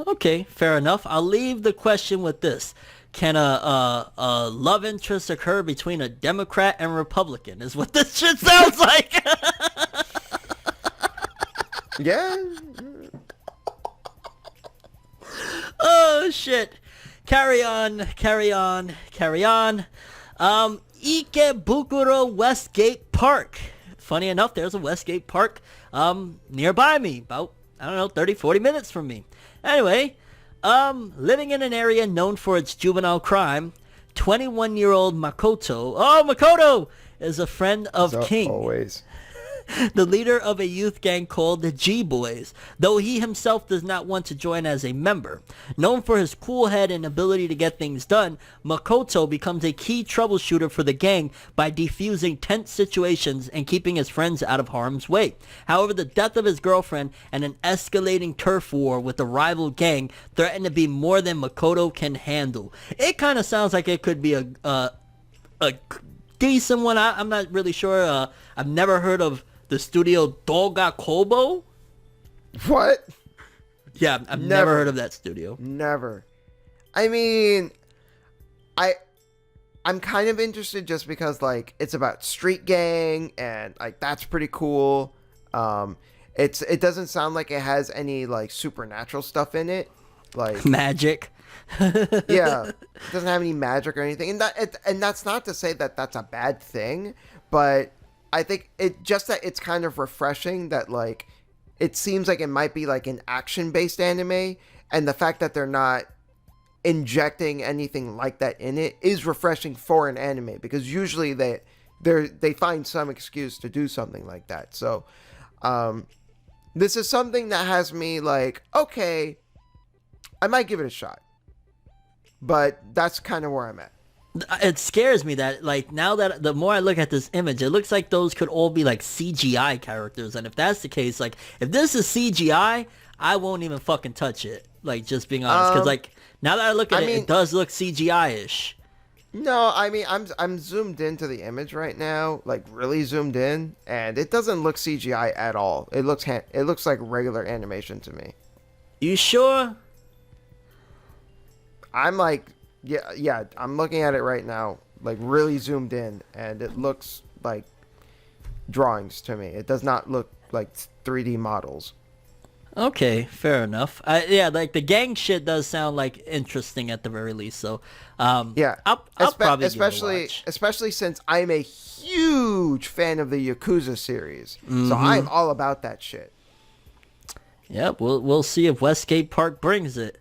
Okay, fair enough. I'll leave the question with this. Can a love interest occur between a Democrat and Republican? Is what this shit sounds like. Yeah. Oh, shit. Carry on. Ikebukuro Westgate Park. Funny enough, there's a Westgate Park nearby me. About, 30, 40 minutes from me. Anyway, living in an area known for its juvenile crime, 21-year-old Makoto. Oh, Makoto is a friend of King. Always. the leader of a youth gang called the G-Boys, though he himself does not want to join as a member. Known for his cool head and ability to get things done, Makoto becomes a key troubleshooter for the gang by defusing tense situations and keeping his friends out of harm's way. However, the death of his girlfriend and an escalating turf war with the rival gang threaten to be more than Makoto can handle. It kind of sounds like it could be a decent one. I'm not really sure. I've never heard of the studio Doga Kobo. What? Yeah, I've never heard of that studio. Never. I mean, I'm kind of interested just because like it's about street gang and like that's pretty cool. It doesn't sound like it has any like supernatural stuff in it, like magic. Yeah, it doesn't have any magic or anything, and that's not to say that that's a bad thing, but I think that it's kind of refreshing that like it seems like it might be like an action-based anime, and the fact that they're not injecting anything like that in it is refreshing for an anime, because usually they find some excuse to do something like that. So this is something that has me like, okay, I might give it a shot. But that's kind of where I'm at. It scares me that, like, now that the more I look at this image, it looks like those could all be, like, CGI characters. And if that's the case, like, if this is CGI, I won't even fucking touch it. Like, just being honest. Because, like, now that I look at it, it does look CGI-ish. No, I mean, I'm zoomed into the image right now, like, really zoomed in. And it doesn't look CGI at all. It looks like regular animation to me. You sure? I'm like, yeah, I'm looking at it right now, like really zoomed in, and it looks like drawings to me. It does not look like 3D models. Okay, fair enough. Yeah, like the gang shit does sound like interesting at the very least. So, yeah, I'll probably give it a watch. Especially since I'm a huge fan of the Yakuza series, so I'm all about that shit. Yep, we'll see if Westgate Park brings it.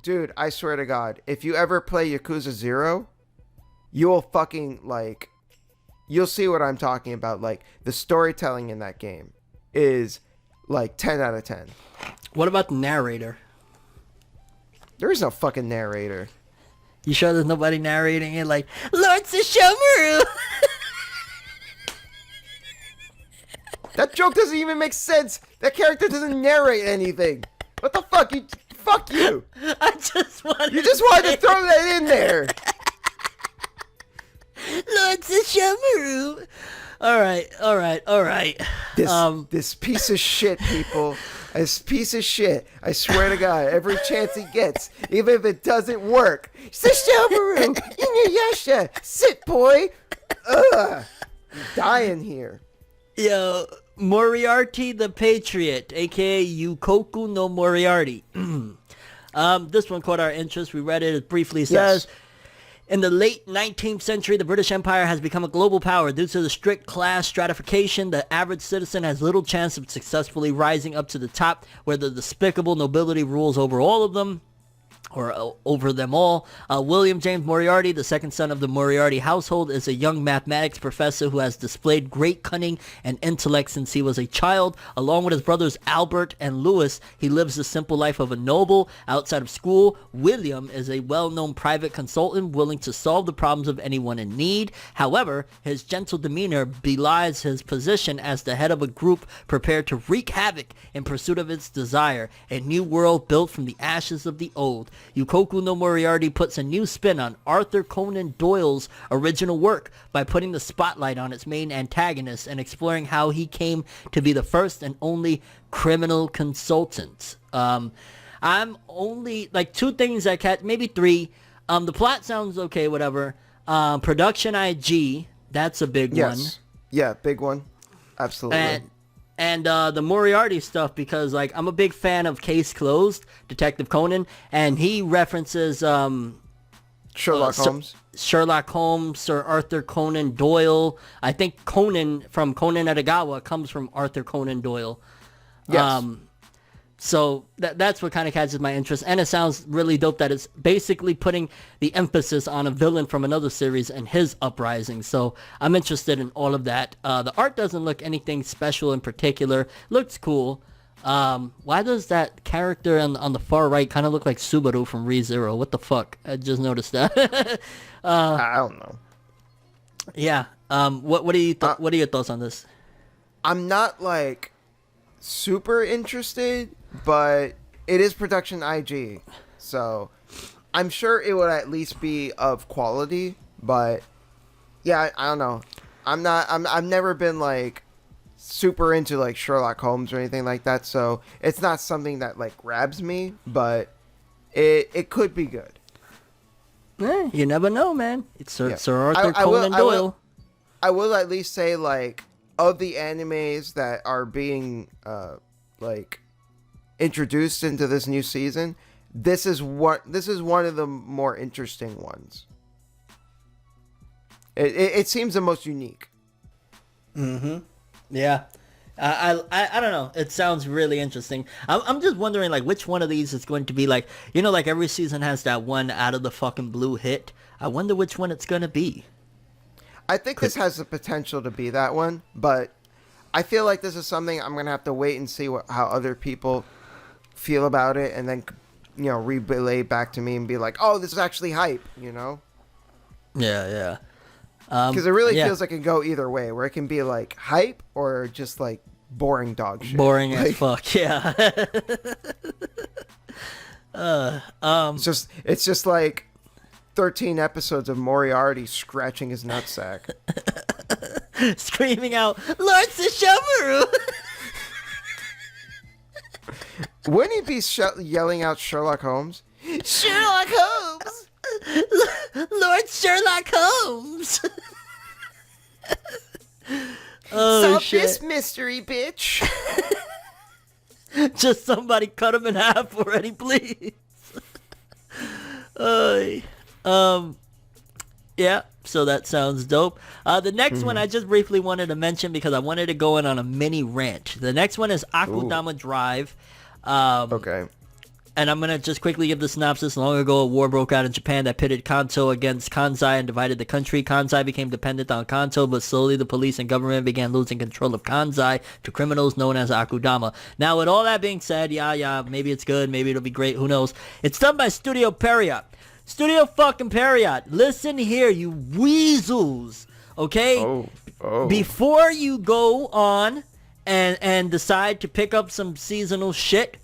Dude, I swear to God, if you ever play Yakuza 0, you will fucking, like, you'll see what I'm talking about. Like, the storytelling in that game is, like, 10 out of 10. What about the narrator? There is no fucking narrator. You sure there's nobody narrating it like, Lord Sesshomaru? That joke doesn't even make sense. That character doesn't narrate anything. What the fuck? Fuck you. I just wanted to throw that in there. Lord Sesshomaru. All right. This piece of shit, people. This piece of shit. I swear to God, every chance he gets, even if it doesn't work. Sesshomaru, Inuyasha, sit, boy. Ugh. I'm dying here. Yo, Moriarty the Patriot, aka Yukoku no Moriarty. This one caught our interest. We read it. It briefly says, yes. In the late 19th century, the British Empire has become a global power. Due to the strict class stratification, the average citizen has little chance of successfully rising up to the top, where the despicable nobility rules over all of them. Or over them all. William James Moriarty, the second son of the Moriarty household, is a young mathematics professor who has displayed great cunning and intellect since he was a child. Along with his brothers Albert and Louis, he lives the simple life of a noble. Outside of school, William is a well-known private consultant willing to solve the problems of anyone in need. However, his gentle demeanor belies his position as the head of a group prepared to wreak havoc in pursuit of its desire, a new world built from the ashes of the old. Yukoku no Moriarty puts a new spin on Arthur Conan Doyle's original work by putting the spotlight on its main antagonist and exploring how he came to be the first and only criminal consultant. I'm only, like, two things I catch, maybe three. The plot sounds okay, whatever. Production IG, that's a big one. Yeah, big one. Absolutely. And the Moriarty stuff, because, like, I'm a big fan of Case Closed, Detective Conan, and he references Sherlock Holmes. Sherlock Holmes, Sir Arthur Conan Doyle. I think Conan from Conan Edogawa comes from Arthur Conan Doyle. Yes. So that's what kind of catches my interest, and it sounds really dope that it's basically putting the emphasis on a villain from another series and his uprising. So I'm interested in all of that. The art doesn't look anything special in particular. Looks cool. Why does that character on the far right kind of look like Subaru from Re:Zero? What the fuck? I just noticed that. I don't know. Yeah. What are your thoughts on this? I'm not like super interested, but it is production IG, so I'm sure it would at least be of quality. But yeah, I don't know. I've never been like super into like Sherlock Holmes or anything like that, so it's not something that like grabs me, but it could be good. You never know, man. It's Sir Arthur Conan Doyle. I will at least say, like, of the animes that are being like introduced into this new season, this is one of the more interesting ones. It seems the most unique. Yeah. I don't know. It sounds really interesting. I'm just wondering, like, which one of these is going to be, like, you know, like every season has that one out of the fucking blue hit. I wonder which one it's going to be. I think this has the potential to be that one, but I feel like this is something I'm going to have to wait and see how other people feel about it, and then, you know, relay back to me and be like, oh, this is actually hype, you know? Yeah. Because it really feels like it can go either way, where it can be like hype or just like boring dog shit. Boring like, as fuck, yeah. It's just like 13 episodes of Moriarty scratching his nutsack. Screaming out, Lord Sesshomaru! Wouldn't he be yelling out Sherlock Holmes? Sherlock Holmes! Lord Sherlock Holmes! Oh, solve shit. this mystery, bitch! Just somebody cut him in half already, please. Yeah, so that sounds dope. The next one I just briefly wanted to mention because I wanted to go in on a mini rant. The next one is Akudama Drive. Okay. And I'm going to just quickly give the synopsis. Long ago, a war broke out in Japan that pitted Kanto against Kansai and divided the country. Kansai became dependent on Kanto, but slowly the police and government began losing control of Kansai to criminals known as Akudama. Now, with all that being said, yeah, maybe it's good, maybe it'll be great, who knows. It's done by Studio Period. Studio fucking Period. Listen here, you weasels, okay? Oh. Before you go on and decide to pick up some seasonal shit,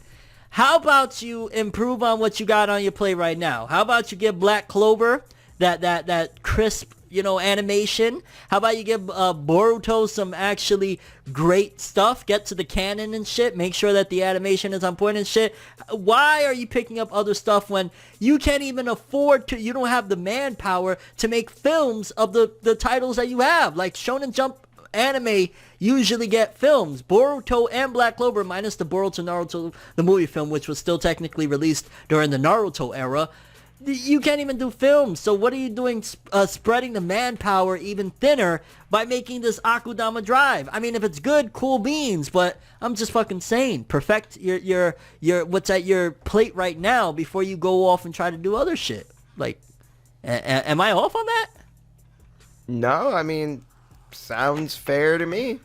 how about you improve on what you got on your plate right now? How about you give Black Clover that crisp, you know, animation? How about you give Boruto some actually great stuff? Get to the canon and shit. Make sure that the animation is on point and shit. Why are you picking up other stuff when you can't even afford to? You don't have the manpower to make films of the titles that you have. Like Shonen Jump anime usually get films. Boruto and Black Clover, minus the Boruto Naruto the movie film, which was still technically released during the Naruto era. You can't even do films. So what are you doing spreading the manpower even thinner by making this Akudama Drive? I mean, if it's good, cool beans, but I'm just fucking saying, perfect your what's at your plate right now before you go off and try to do other shit. Like, am I off on that? No, I mean, sounds fair to me.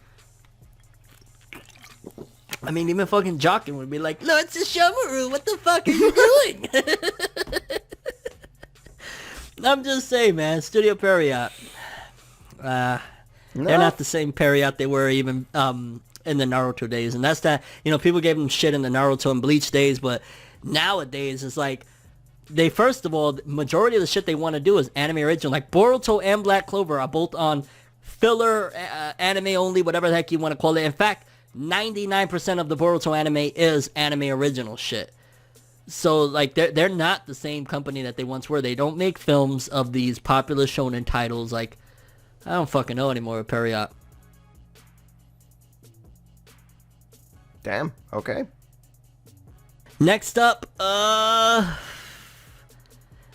I mean, even fucking Jockin would be like, Lord Sesshomaru, what the fuck are you doing? I'm just saying, man, Studio Period. They're not the same Period they were even in the Naruto days. And that's that, you know, people gave them shit in the Naruto and Bleach days, but nowadays it's like, they, first of all, the majority of the shit they want to do is anime original. Like Boruto and Black Clover are both on filler, anime only, whatever the heck you want to call it. In fact, 99% of the Boruto anime is anime original shit. So, like, they're not the same company that they once were. They don't make films of these popular shonen titles. Like, I don't fucking know anymore with Period. Damn, okay. Next up,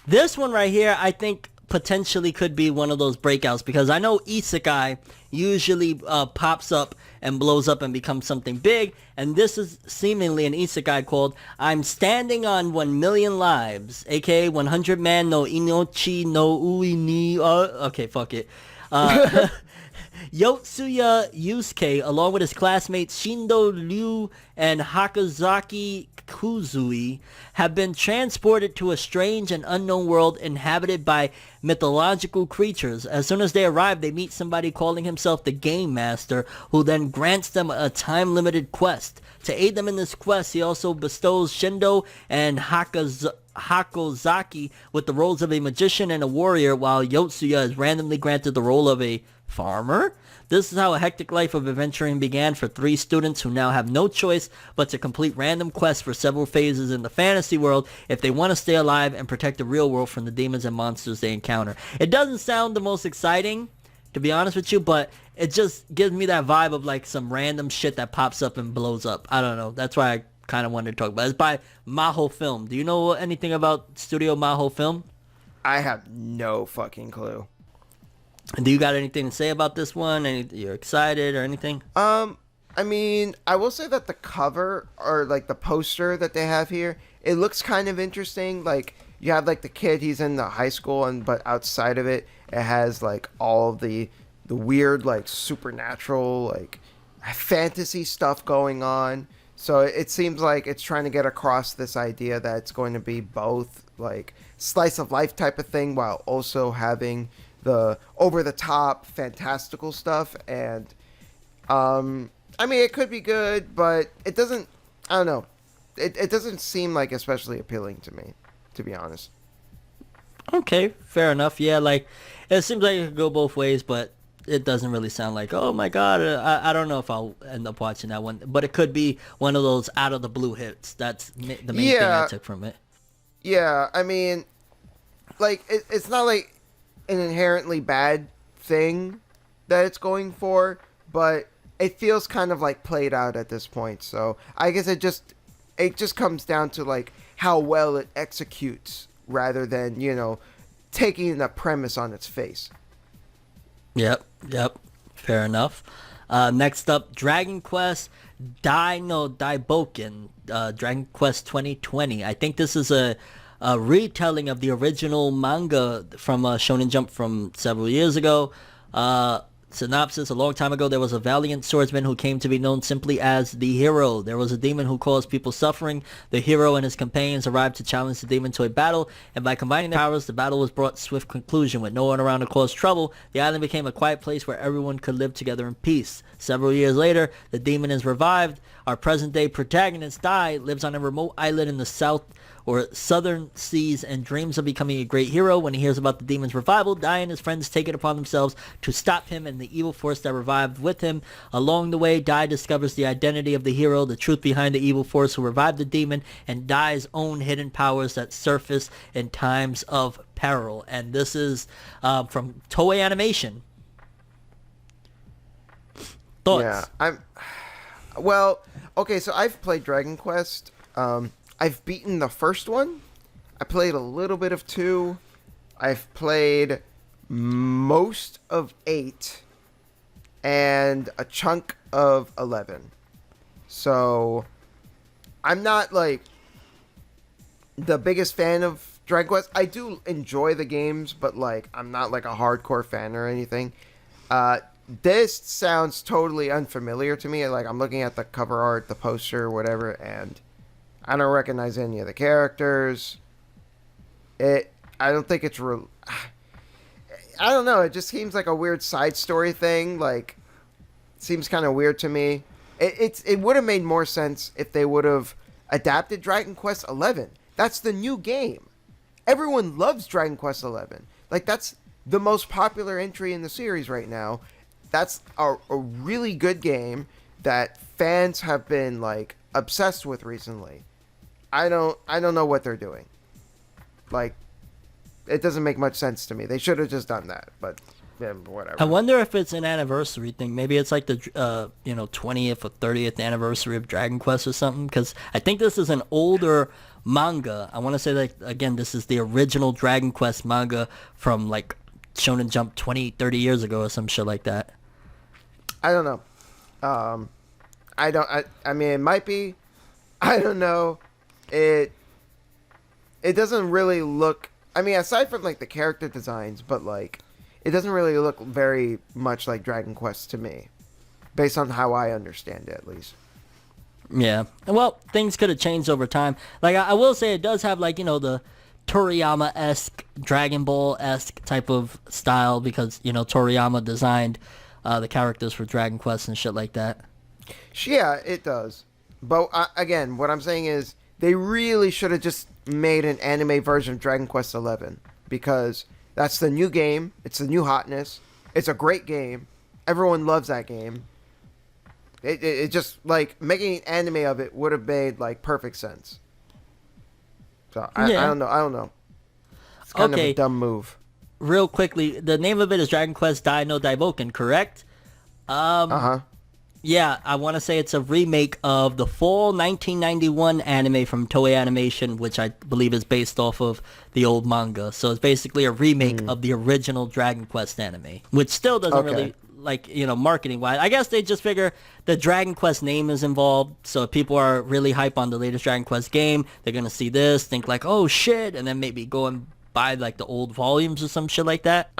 this one right here, I think potentially could be one of those breakouts, because I know Isekai usually pops up and blows up and becomes something big. And this is seemingly an isekai called I'm Standing on 1 Million Lives, aka 100 Man no Inochi no Ui ni... okay, fuck it. Yotsuya Yusuke, along with his classmates Shindo Ryu and Hakazaki Kuzui, have been transported to a strange and unknown world inhabited by mythological creatures. As soon as they arrive, they meet somebody calling himself the Game Master, who then grants them a time-limited quest. To aid them in this quest, he also bestows Shindo and Hakozaki with the roles of a magician and a warrior, while Yotsuya is randomly granted the role of a farmer. This is how a hectic life of adventuring began for 3 students who now have no choice but to complete random quests for several phases in the fantasy world if they want to stay alive and protect the real world from the demons and monsters they encounter. It doesn't sound the most exciting, to be honest with you, but it just gives me that vibe of like some random shit that pops up and blows up. I don't know. That's why I kind of wanted to talk about it. It's by Maho Film. Do you know anything about Studio Maho Film? I have no fucking clue. And do you got anything to say about this one? You're excited or anything? I mean, I will say that the cover or like the poster that they have here, it looks kind of interesting. Like you have like the kid, he's in the high school, but outside of it, it has like all of the weird like supernatural like fantasy stuff going on. So it seems like it's trying to get across this idea that it's going to be both like slice of life type of thing while also having the over-the-top fantastical stuff. And I mean, it could be good, but it doesn't, I don't know, it doesn't seem like especially appealing to me, to be honest. Okay, fair enough. Yeah, like it seems like it could go both ways, but it doesn't really sound like, oh my god, I don't know if I'll end up watching that one, but it could be one of those out of the blue hits. That's the main thing I took from it. Yeah, I mean, like it's not like an inherently bad thing that it's going for, but it feels kind of like played out at this point. So I guess it just comes down to like how well it executes rather than, you know, taking the premise on its face. Yep, fair enough. Next up, Dragon Quest Dai no Daiboken, Dragon Quest 2020. I think this is a retelling of the original manga from Shonen Jump from several years ago. Synopsis: a long time ago, there was a valiant swordsman who came to be known simply as the Hero. There was a demon who caused people suffering. The Hero and his companions arrived to challenge the demon to a battle, and by combining their powers, the battle was brought to swift conclusion. With no one around to cause trouble, the island became a quiet place where everyone could live together in peace. Several years later, the demon is revived. Our present-day protagonist, Dai, lives on a remote island in the south or southern seas and dreams of becoming a great hero. When he hears about the demon's revival, Dai and his friends take it upon themselves to stop him and the evil force that revived with him. Along the way, Dai discovers the identity of the hero, the truth behind the evil force who revived the demon, and Dai's own hidden powers that surface in times of peril. And this is from Toei Animation. Thoughts? Yeah, well, okay, so I've played Dragon Quest. I've beaten the first one. I played a little bit of 2. I've played most of 8 and a chunk of 11. So I'm not like the biggest fan of Dragon Quest. I do enjoy the games, but like I'm not like a hardcore fan or anything. This sounds totally unfamiliar to me. Like I'm looking at the cover art, the poster, whatever, and I don't recognize any of the characters. I don't think it's real. I don't know. It just seems like a weird side story thing. Like, it seems kind of weird to me. It would have made more sense if they would have adapted Dragon Quest 11. That's the new game. Everyone loves Dragon Quest 11. Like, that's the most popular entry in the series right now. That's a really good game that fans have been like obsessed with recently. I don't know what they're doing. Like, it doesn't make much sense to me. They should have just done that, but whatever. I wonder if it's an anniversary thing. Maybe it's like the 20th or 30th anniversary of Dragon Quest or something. Because I think this is an older manga. I want to say, like, again, this is the original Dragon Quest manga from like Shonen Jump 20, 30 years ago or some shit like that. I don't know. I don't. I mean, it might be. I don't know. It doesn't really look. I mean, aside from like the character designs, but like, it doesn't really look very much like Dragon Quest to me, based on how I understand it, at least. Yeah. Well, things could have changed over time. Like, I will say it does have, like, you know, the Toriyama-esque, Dragon Ball-esque type of style because, you know, Toriyama designed the characters for Dragon Quest and shit like that. Yeah, it does. But, again, what I'm saying is they really should have just made an anime version of Dragon Quest XI because that's the new game. It's the new hotness. It's a great game. Everyone loves that game. It just, like, making an anime of it would have made, like, perfect sense. So, I don't know. It's kind of a dumb move. Real quickly, the name of it is Dragon Quest Dai no Daiboken, correct? Yeah, I want to say it's a remake of the full 1991 anime from Toei Animation, which I believe is based off of the old manga. So it's basically a remake of the original Dragon Quest anime, which still doesn't really... like, you know, marketing wise, I guess they just figure the Dragon Quest name is involved, so if people are really hype on the latest Dragon Quest game, they're gonna see this, think like, oh shit, and then maybe go and buy like the old volumes or some shit like that.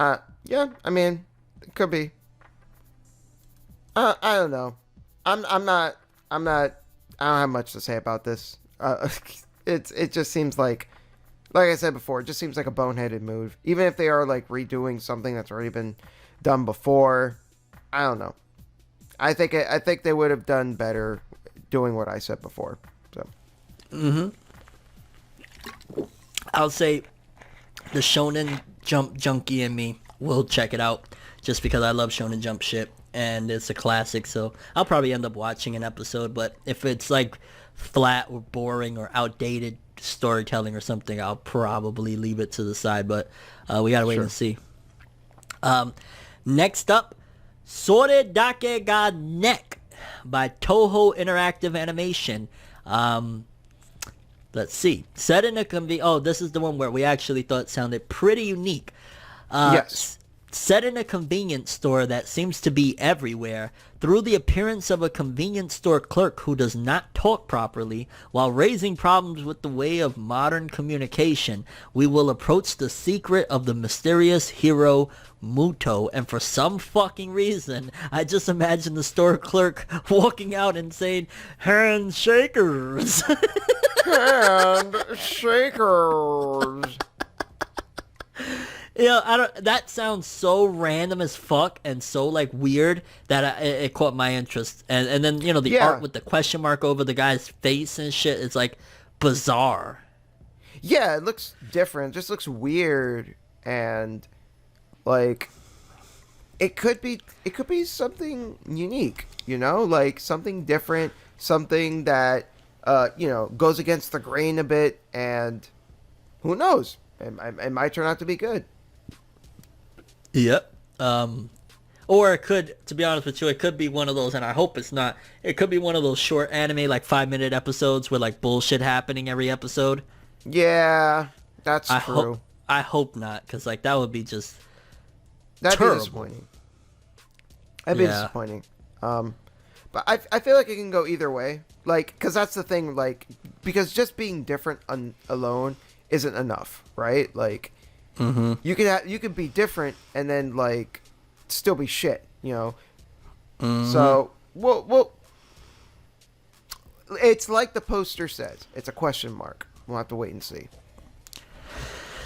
Yeah, I mean, it could be. I don't know. I don't have much to say about this. It just seems like I said before, it just seems like a boneheaded move. Even if they are like redoing something that's already been done before. I don't know. I think they would have done better doing what I said before. So. I'll say the Shonen Jump junkie in me will check it out just because I love Shonen Jump shit and it's a classic. So I'll probably end up watching an episode. But if it's like flat or boring or outdated storytelling or something, I'll probably leave it to the side. But we gotta wait and see. Next up, Sore Dake ga Nek by Toho Interactive Animation. Let's see. Set in a oh, this is the one where we actually thought sounded pretty unique. Yes. Set in a convenience store that seems to be everywhere, through the appearance of a convenience store clerk who does not talk properly, while raising problems with the way of modern communication, we will approach the secret of the mysterious hero Muto, and for some fucking reason, I just imagine the store clerk walking out and saying, "Handshakers." Handshakers. You know, that sounds so random as fuck and so like weird that it caught my interest. And then, you know, the art with the question mark over the guy's face and shit is like bizarre. Yeah, it looks different. It just looks weird and like it could be something unique, you know, like something different, something that you know, goes against the grain a bit, and who knows? It might turn out to be good. Yep. Or it could, to be honest with you, it could be one of those, and I hope it's not, it could be one of those short anime, like 5-minute episodes with like bullshit happening every episode. Yeah, that's true. I hope not, because like that would be just That'd terrible. be disappointing. That'd be disappointing. But I feel like it can go either way. Like, because that's the thing, like, because just being different alone isn't enough, right? Like, you could be different and then like still be shit, you know. So well, it's like the poster says. It's a question mark. We'll have to wait and see.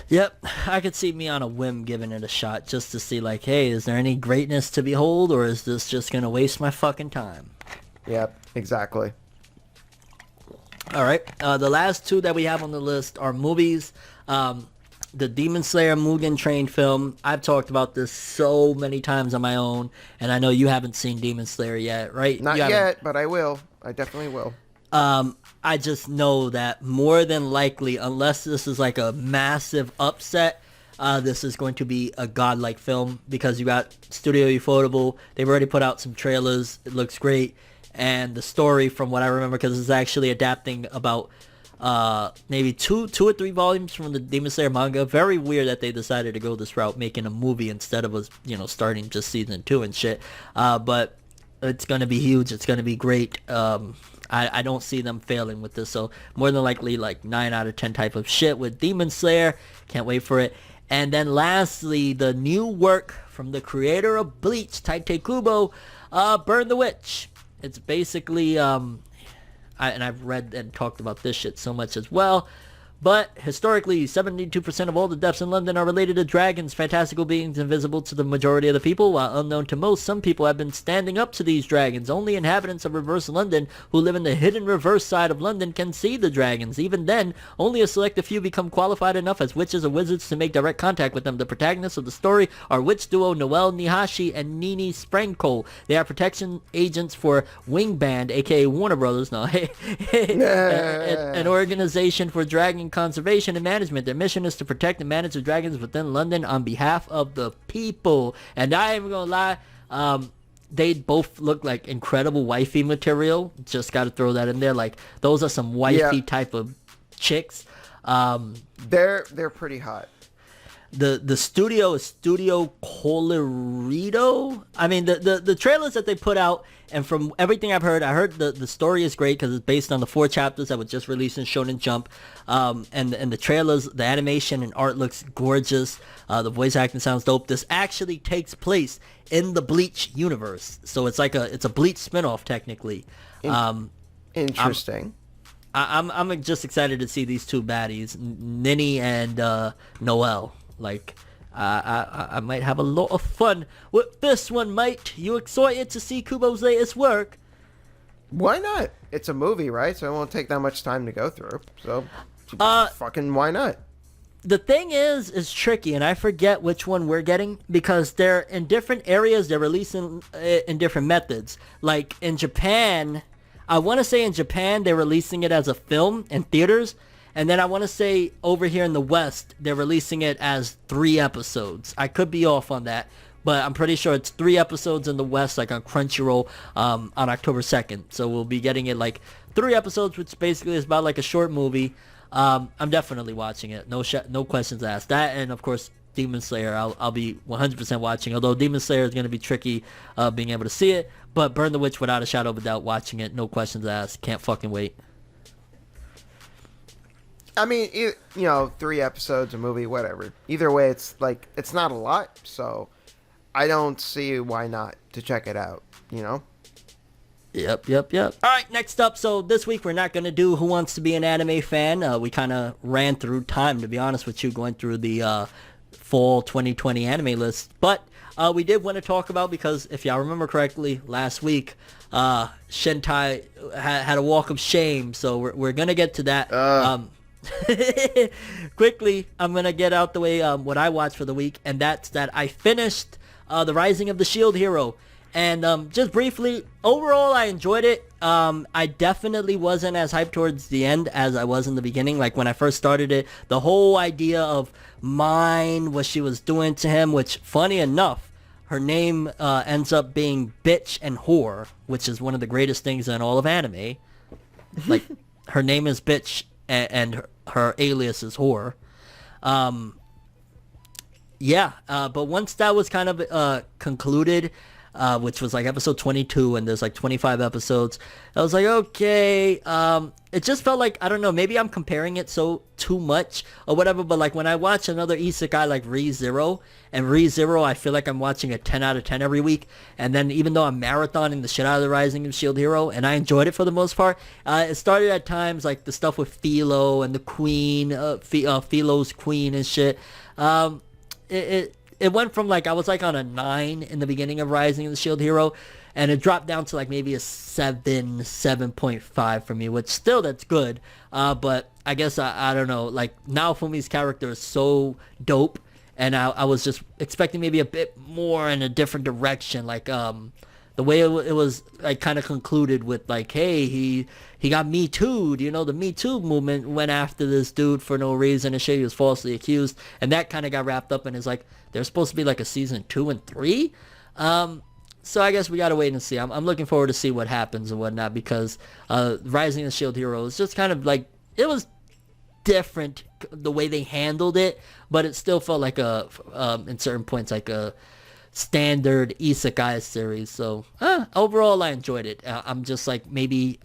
Yep, I could see me on a whim giving it a shot just to see like, hey, is there any greatness to behold, or is this just gonna waste my fucking time? Yep, exactly. All right, the last two that we have on the list are movies. The Demon Slayer Mugen Train film. I've talked about this so many times on my own, and I know you haven't seen Demon Slayer yet, right? Not yet, but I will. I definitely will. I just know that more than likely, unless this is like a massive upset, this is going to be a godlike film because you got Studio Ufotable. They've already put out some trailers. It looks great. And the story, from what I remember, because it's actually adapting about maybe two or three volumes from the Demon Slayer manga. Very weird that they decided to go this route, making a movie instead of starting just season 2 and shit. But it's going to be huge. It's going to be great. I don't see them failing with this. So more than likely like 9 out of 10 type of shit with Demon Slayer. Can't wait for it. And then lastly, the new work from the creator of Bleach, Tite Kubo, Burn the Witch. It's basically, and I've read and talked about this shit so much as well. But historically, 72% of all the deaths in London are related to dragons, fantastical beings invisible to the majority of the people. While unknown to most, some people have been standing up to these dragons. Only inhabitants of reverse London who live in the hidden reverse side of London can see the dragons. Even then, only a select few become qualified enough as witches or wizards to make direct contact with them. The protagonists of the story are witch duo Noelle Nihashi and Nini Spranko. They are protection agents for Wingband, aka Warner Brothers, an organization for dragon conservation and management. Their mission is to protect and manage the dragons within London on behalf of the people. And I ain't even gonna lie, they both look like incredible wifey material. Just gotta throw that in there. Like, those are some wifey type of chicks. They're pretty hot. The studio is Studio Colorido. I mean, the trailers that they put out, and from everything I've heard, I heard the story is great because it's based on the 4 chapters that were just released in Shonen Jump. And the trailers, the animation and art looks gorgeous. The voice acting sounds dope. This actually takes place in the Bleach universe, so it's like it's a Bleach spinoff technically. Interesting. I'm just excited to see these two baddies, Nini and Noelle. Like, I might have a lot of fun with this one, mate. You excited to see Kubo's latest work? Why not? It's a movie, right? So it won't take that much time to go through. So, fucking why not? The thing is tricky, and I forget which one we're getting, because they're in different areas. They're releasing it in different methods. Like, in Japan, I want to say in Japan, they're releasing it as a film in theaters. And then I want to say over here in the West, they're releasing it as 3 episodes. I could be off on that, but I'm pretty sure it's 3 episodes in the West, like on Crunchyroll, on October 2nd. So we'll be getting it like 3 episodes, which basically is about like a short movie. I'm definitely watching it. No questions asked. That, and of course, Demon Slayer, I'll be 100% watching. Although Demon Slayer is going to be tricky being able to see it. But Burn the Witch, without a shadow of a doubt, watching it. No questions asked. Can't fucking wait. I mean, 3 episodes, a movie, whatever. Either way, it's like, it's not a lot, so I don't see why not to check it out, you know? Yep. All right, next up. So this week we're not going to do Who Wants to Be an Anime Fan. We kind of ran through time, to be honest with you, going through the fall 2020 anime list. But we did want to talk about, because if y'all remember correctly, last week, Shintai had a walk of shame. So we're going to get to that. Quickly, I'm gonna get out the way what I watched for the week, and that's that I finished The Rising of the Shield Hero. And just briefly, overall I enjoyed it. I definitely wasn't as hyped towards the end as I was in the beginning. Like, when I first started it, the whole idea of Mine, what she was doing to him, which, funny enough, her name ends up being Bitch and Whore, which is one of the greatest things in all of anime. Like, her name is Bitch and her alias is Whore. But once that was kind of concluded, which was like episode 22, and there's like 25 episodes, I was like, okay. It just felt like, I don't know, maybe I'm comparing it too much or whatever, but like when I watch another isekai like Re:Zero, and Re:Zero, I feel like I'm watching a 10 out of 10 every week. And then even though I'm marathoning the shit out of The Rising of Shield Hero, and I enjoyed it for the most part, it started at times like the stuff with Philo and the queen, Philo's queen and shit. It went from like, I was like on a 9 in the beginning of Rising of the Shield Hero, and it dropped down to like maybe a 7.5 for me, which still, that's good. But I guess, I don't know, like, Naofumi's character is so dope, and I was just expecting maybe a bit more in a different direction. Like, the way it was like kind of concluded with like, hey, he got Me Too'd, the Me Too movement went after this dude for no reason and shit. He was falsely accused, and that kind of got wrapped up, and it's like, there's supposed to be like a season 2 and 3. So I guess we gotta wait and see. I'm looking forward to see what happens and whatnot, because Rising of the Shield Hero is just kind of like, it was different the way they handled it, but it still felt like in certain points, like a standard isekai series. So overall, I enjoyed it. I'm just like maybe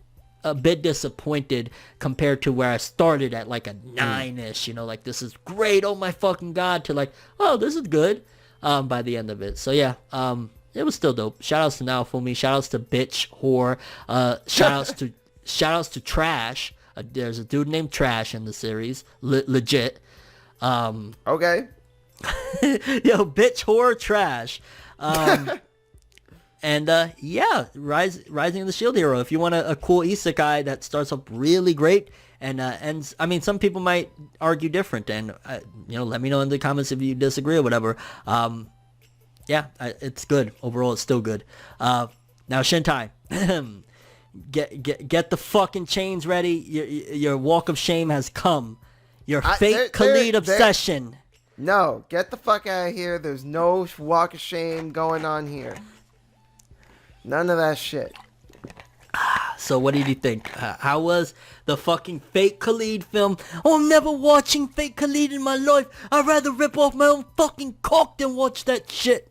a bit disappointed compared to where I started at like a 9-ish, like this is great, oh my fucking god, to like, oh, this is good by the end of it. So yeah, it was still dope. Shoutouts to Naofumi, shoutouts to Bitch Whore, shoutouts to Trash. There's a dude named Trash in the series, legit. Okay. Yo, Bitch Whore Trash. And yeah, Rising of the Shield Hero. If you want a cool isekai that starts up really great and ends, I mean, some people might argue different, and let me know in the comments if you disagree or whatever. Yeah, it's good overall. It's still good. Now Shintai, get the fucking chains ready. Your walk of shame has come. Your fake Khalid obsession. No, get the fuck out of here. There's no walk of shame going on here. None of that shit. So what did you think? How was the fucking fake Khalid film? Oh, I'm never watching fake Khalid in my life. I'd rather rip off my own fucking cock than watch that shit.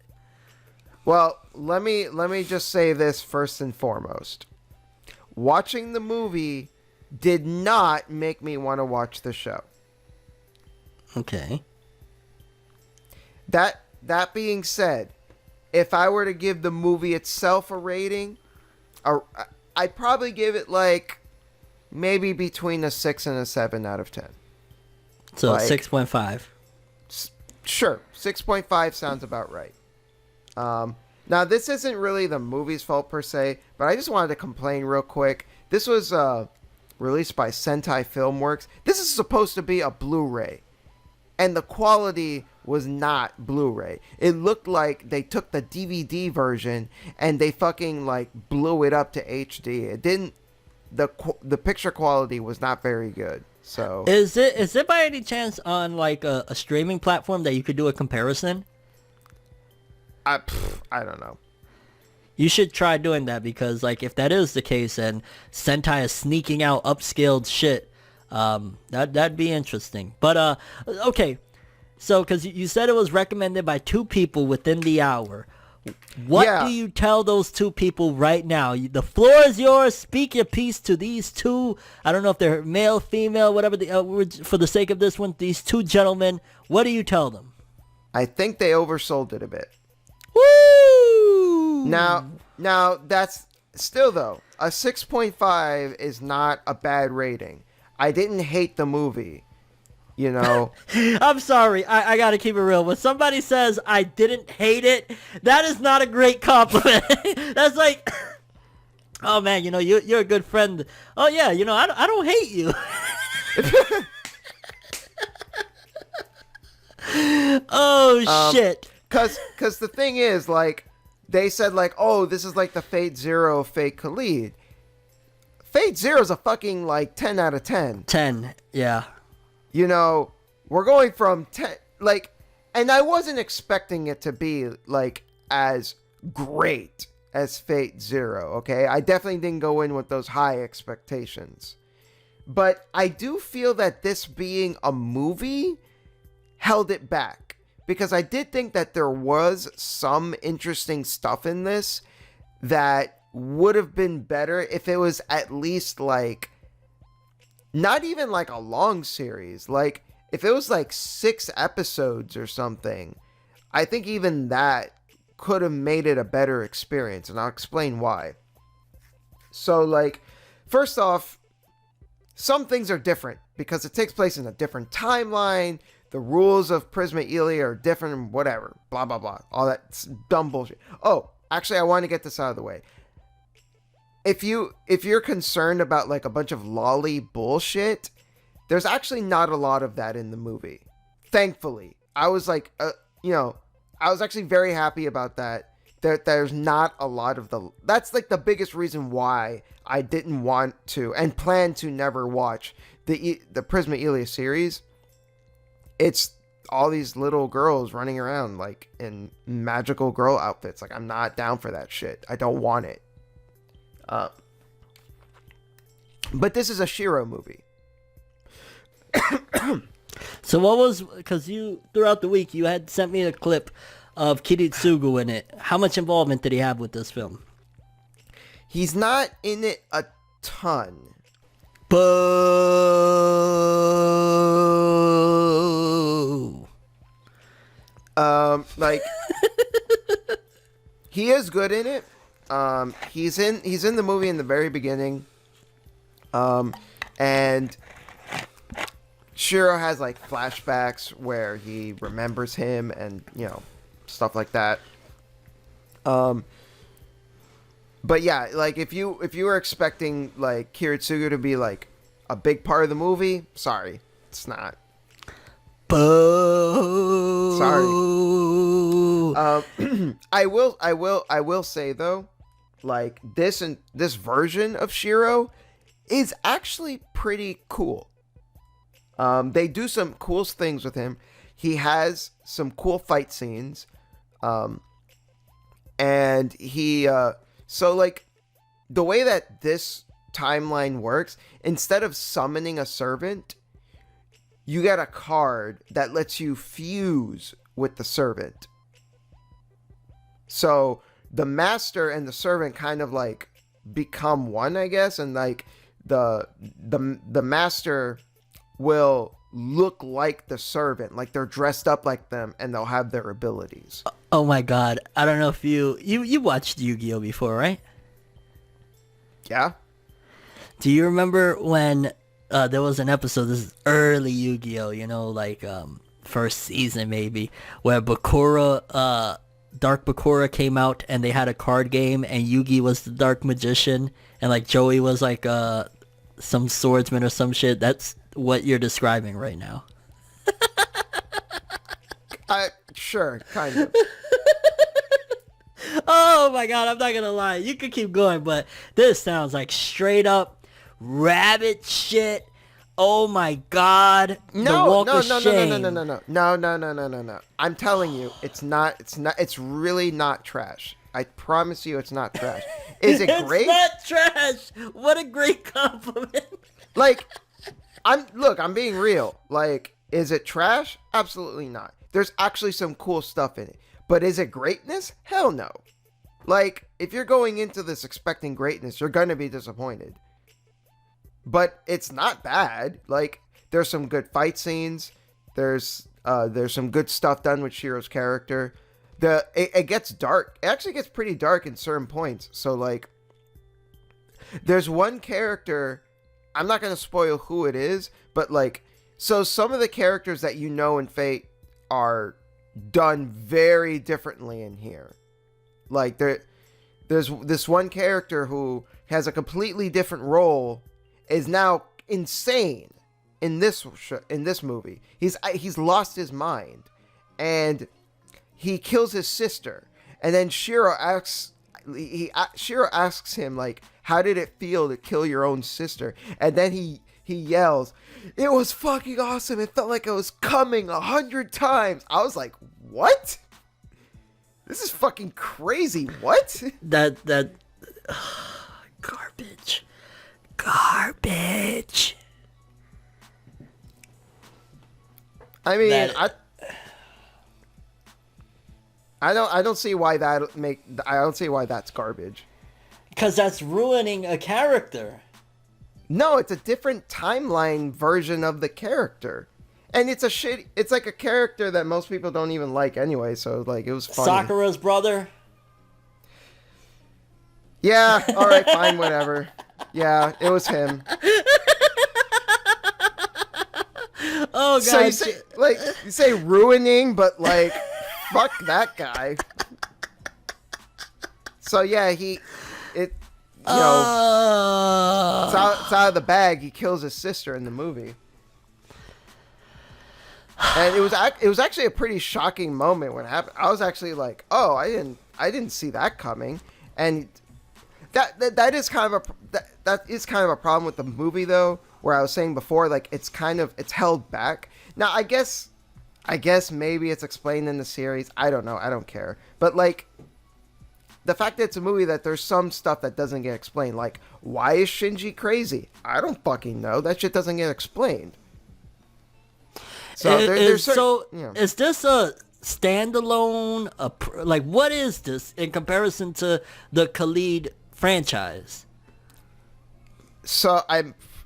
Well, let me just say this first and foremost. Watching the movie did not make me want to watch the show. Okay. That being said, if I were to give the movie itself a rating, I'd probably give it like maybe between a 6 and a 7 out of 10. So like, 6.5. Sure, 6.5 sounds about right. Now, this isn't really the movie's fault per se, but I just wanted to complain real quick. This was released by Sentai Filmworks. This is supposed to be a Blu-ray, and the quality was not Blu-ray. It looked like they took the DVD version and they fucking like blew it up to HD. It didn't. The picture quality was not very good. So is it by any chance on like a streaming platform that you could do a comparison? I don't know. You should try doing that, because like if that is the case and Sentai is sneaking out upscaled shit, that'd be interesting. But okay. So, because you said it was recommended by 2 people within the hour. What do you tell those 2 people right now? The floor is yours. Speak your piece to these 2. I don't know if they're male, female, whatever. For the sake of this one, these 2 gentlemen, what do you tell them? I think they oversold it a bit. Woo! Now that's still, though, a 6.5 is not a bad rating. I didn't hate the movie. I'm sorry. I gotta keep it real. When somebody says I didn't hate it, that is not a great compliment. That's like, oh man, you're a good friend. Oh yeah, I don't hate you. Oh shit. Cause the thing is, like, they said like, oh, this is like the Fate Zero fake Khalid. Fate Zero is a fucking like 10 out of 10. 10, yeah. We're going from 10, like, and I wasn't expecting it to be, like, as great as Fate Zero, okay? I definitely didn't go in with those high expectations. But I do feel that this being a movie held it back. Because I did think that there was some interesting stuff in this that would have been better if it was at least, like, not even like a long series. Like, if it was like 6 episodes or something, I think even that could have made it a better experience. And I'll explain why. So, like, first off, some things are different because it takes place in a different timeline. The rules of Prisma Elia are different, whatever. Blah, blah, blah. All that dumb bullshit. Oh, actually, I want to get this out of the way. If you're concerned about like a bunch of lolly bullshit, there's actually not a lot of that in the movie. Thankfully, I was like, I was actually very happy about that. There's not a lot of that's like the biggest reason why I didn't want to and plan to never watch the Prisma Elia series. It's all these little girls running around like in magical girl outfits. Like, I'm not down for that shit. I don't want it. But this is a Shiro movie. So what was, because you, throughout the week, you had sent me a clip of Kiritsugu in it. How much involvement did he have with this film? He's not in it a ton. Boo! Like he is good in it. He's in the movie in the very beginning. And Shiro has like flashbacks where he remembers him and, you know, stuff like that. But yeah, like if you were expecting like Kiritsugu to be like a big part of the movie, sorry, it's not. Boo! Sorry. I will say though, like this version of Shiro is actually pretty cool. They do some cool things with him. He has some cool fight scenes. And he so like the way that this timeline works, instead of summoning a servant, you get a card that lets you fuse with the servant. So the master and the servant kind of like become one, I guess, and like the master will look like the servant, like they're dressed up like them and they'll have their abilities. Oh my god, I don't know if you watched Yu-Gi-Oh before, right? Yeah. Do you remember when there was an episode, this is early Yu-Gi-Oh, you know, like first season maybe, where Bakura, Dark Bakura came out and they had a card game and Yugi was the Dark Magician and like Joey was like some swordsman or some shit? That's what you're describing right now. Sure, kind of. Oh my god, I'm not gonna lie. You could keep going, but this sounds like straight up rabbit shit. Oh my god. No. I'm telling you, it's really not trash. I promise you it's not trash. Is it great? It's not trash. What a great compliment. Like, I'm being real. Like, is it trash? Absolutely not. There's actually some cool stuff in it. But is it greatness? Hell no. Like, if you're going into this expecting greatness, you're gonna be disappointed. But it's not bad. Like, there's some good fight scenes. There's some good stuff done with Shiro's character. It gets dark. It actually gets pretty dark in certain points. So, like, there's one character, I'm not going to spoil who it is, but, like, so some of the characters that you know in Fate are done very differently in here. Like, there's this one character who has a completely different role, is now insane in this movie. He's lost his mind, and he kills his sister, and then Shiro asks him, like, how did it feel to kill your own sister? And then he yells, it was fucking awesome. It felt like I was coming 100 times. I was like, what? This is fucking crazy. What? That garbage. I mean, I don't see why I don't see why that's garbage. Because that's ruining a character. No, it's a different timeline version of the character. And it's like a character that most people don't even like anyway, so like it was funny. Sakura's brother? Yeah, alright, fine, whatever. Yeah, it was him. Oh god. So you say ruining, but like fuck that guy. So yeah, it's out of the bag. He kills his sister in the movie, and it was actually a pretty shocking moment when it happened. I was actually like, oh, I didn't see that coming, and that is kind of a problem with the movie though. Where I was saying before, like it's held back. Now I guess maybe it's explained in the series. I don't know. I don't care. But like the fact that it's a movie that there's some stuff that doesn't get explained. Like, why is Shinji crazy? I don't fucking know. That shit doesn't get explained. So is this a standalone? Like, what is this in comparison to the Khalid franchise? So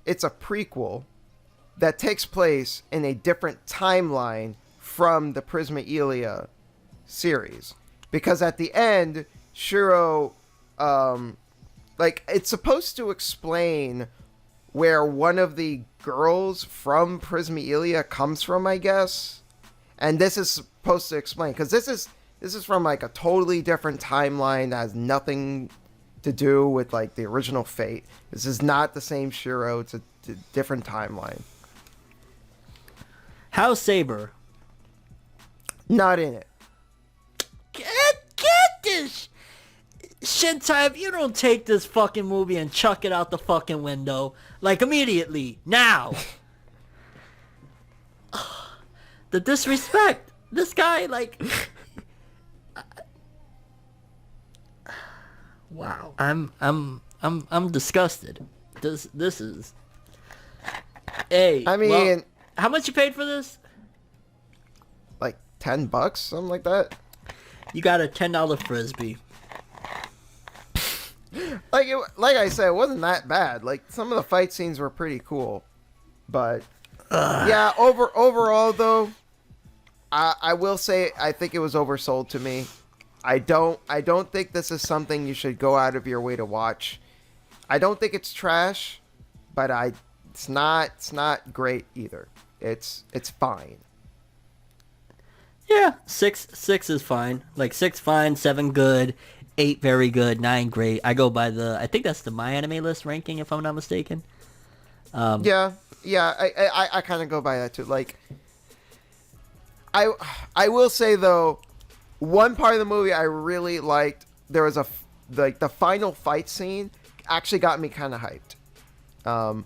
it's a prequel that takes place in a different timeline from the Prisma Elia series. Because at the end, Shiro, like, it's supposed to explain where one of the girls from Prisma Elia comes from, I guess. And this is supposed to explain, because this is from, like, a totally different timeline that has nothing to do with, like, the original Fate. This is not the same Shiro. It's a different timeline. How's Saber? Not in it. Get this! Shintai, if you don't take this fucking movie and chuck it out the fucking window, like, immediately, now. The disrespect. This guy, like... Wow. I'm disgusted. This is... Hey, I mean... well, how much you paid for this? Like $10, something like that. You got a $10 frisbee. Like I said, it wasn't that bad. Like, some of the fight scenes were pretty cool, but yeah, overall though, I will say I think it was oversold to me. I don't think this is something you should go out of your way to watch. I don't think it's trash, but it's not great either. It's fine. Yeah, six is fine. Like 6 fine, 7 good, 8 very good, 9 great. I go by I think that's the My Anime List ranking, if I'm not mistaken. Yeah, I kind of go by that too. Like, I will say though, one part of the movie I really liked. There was the final fight scene actually got me kind of hyped.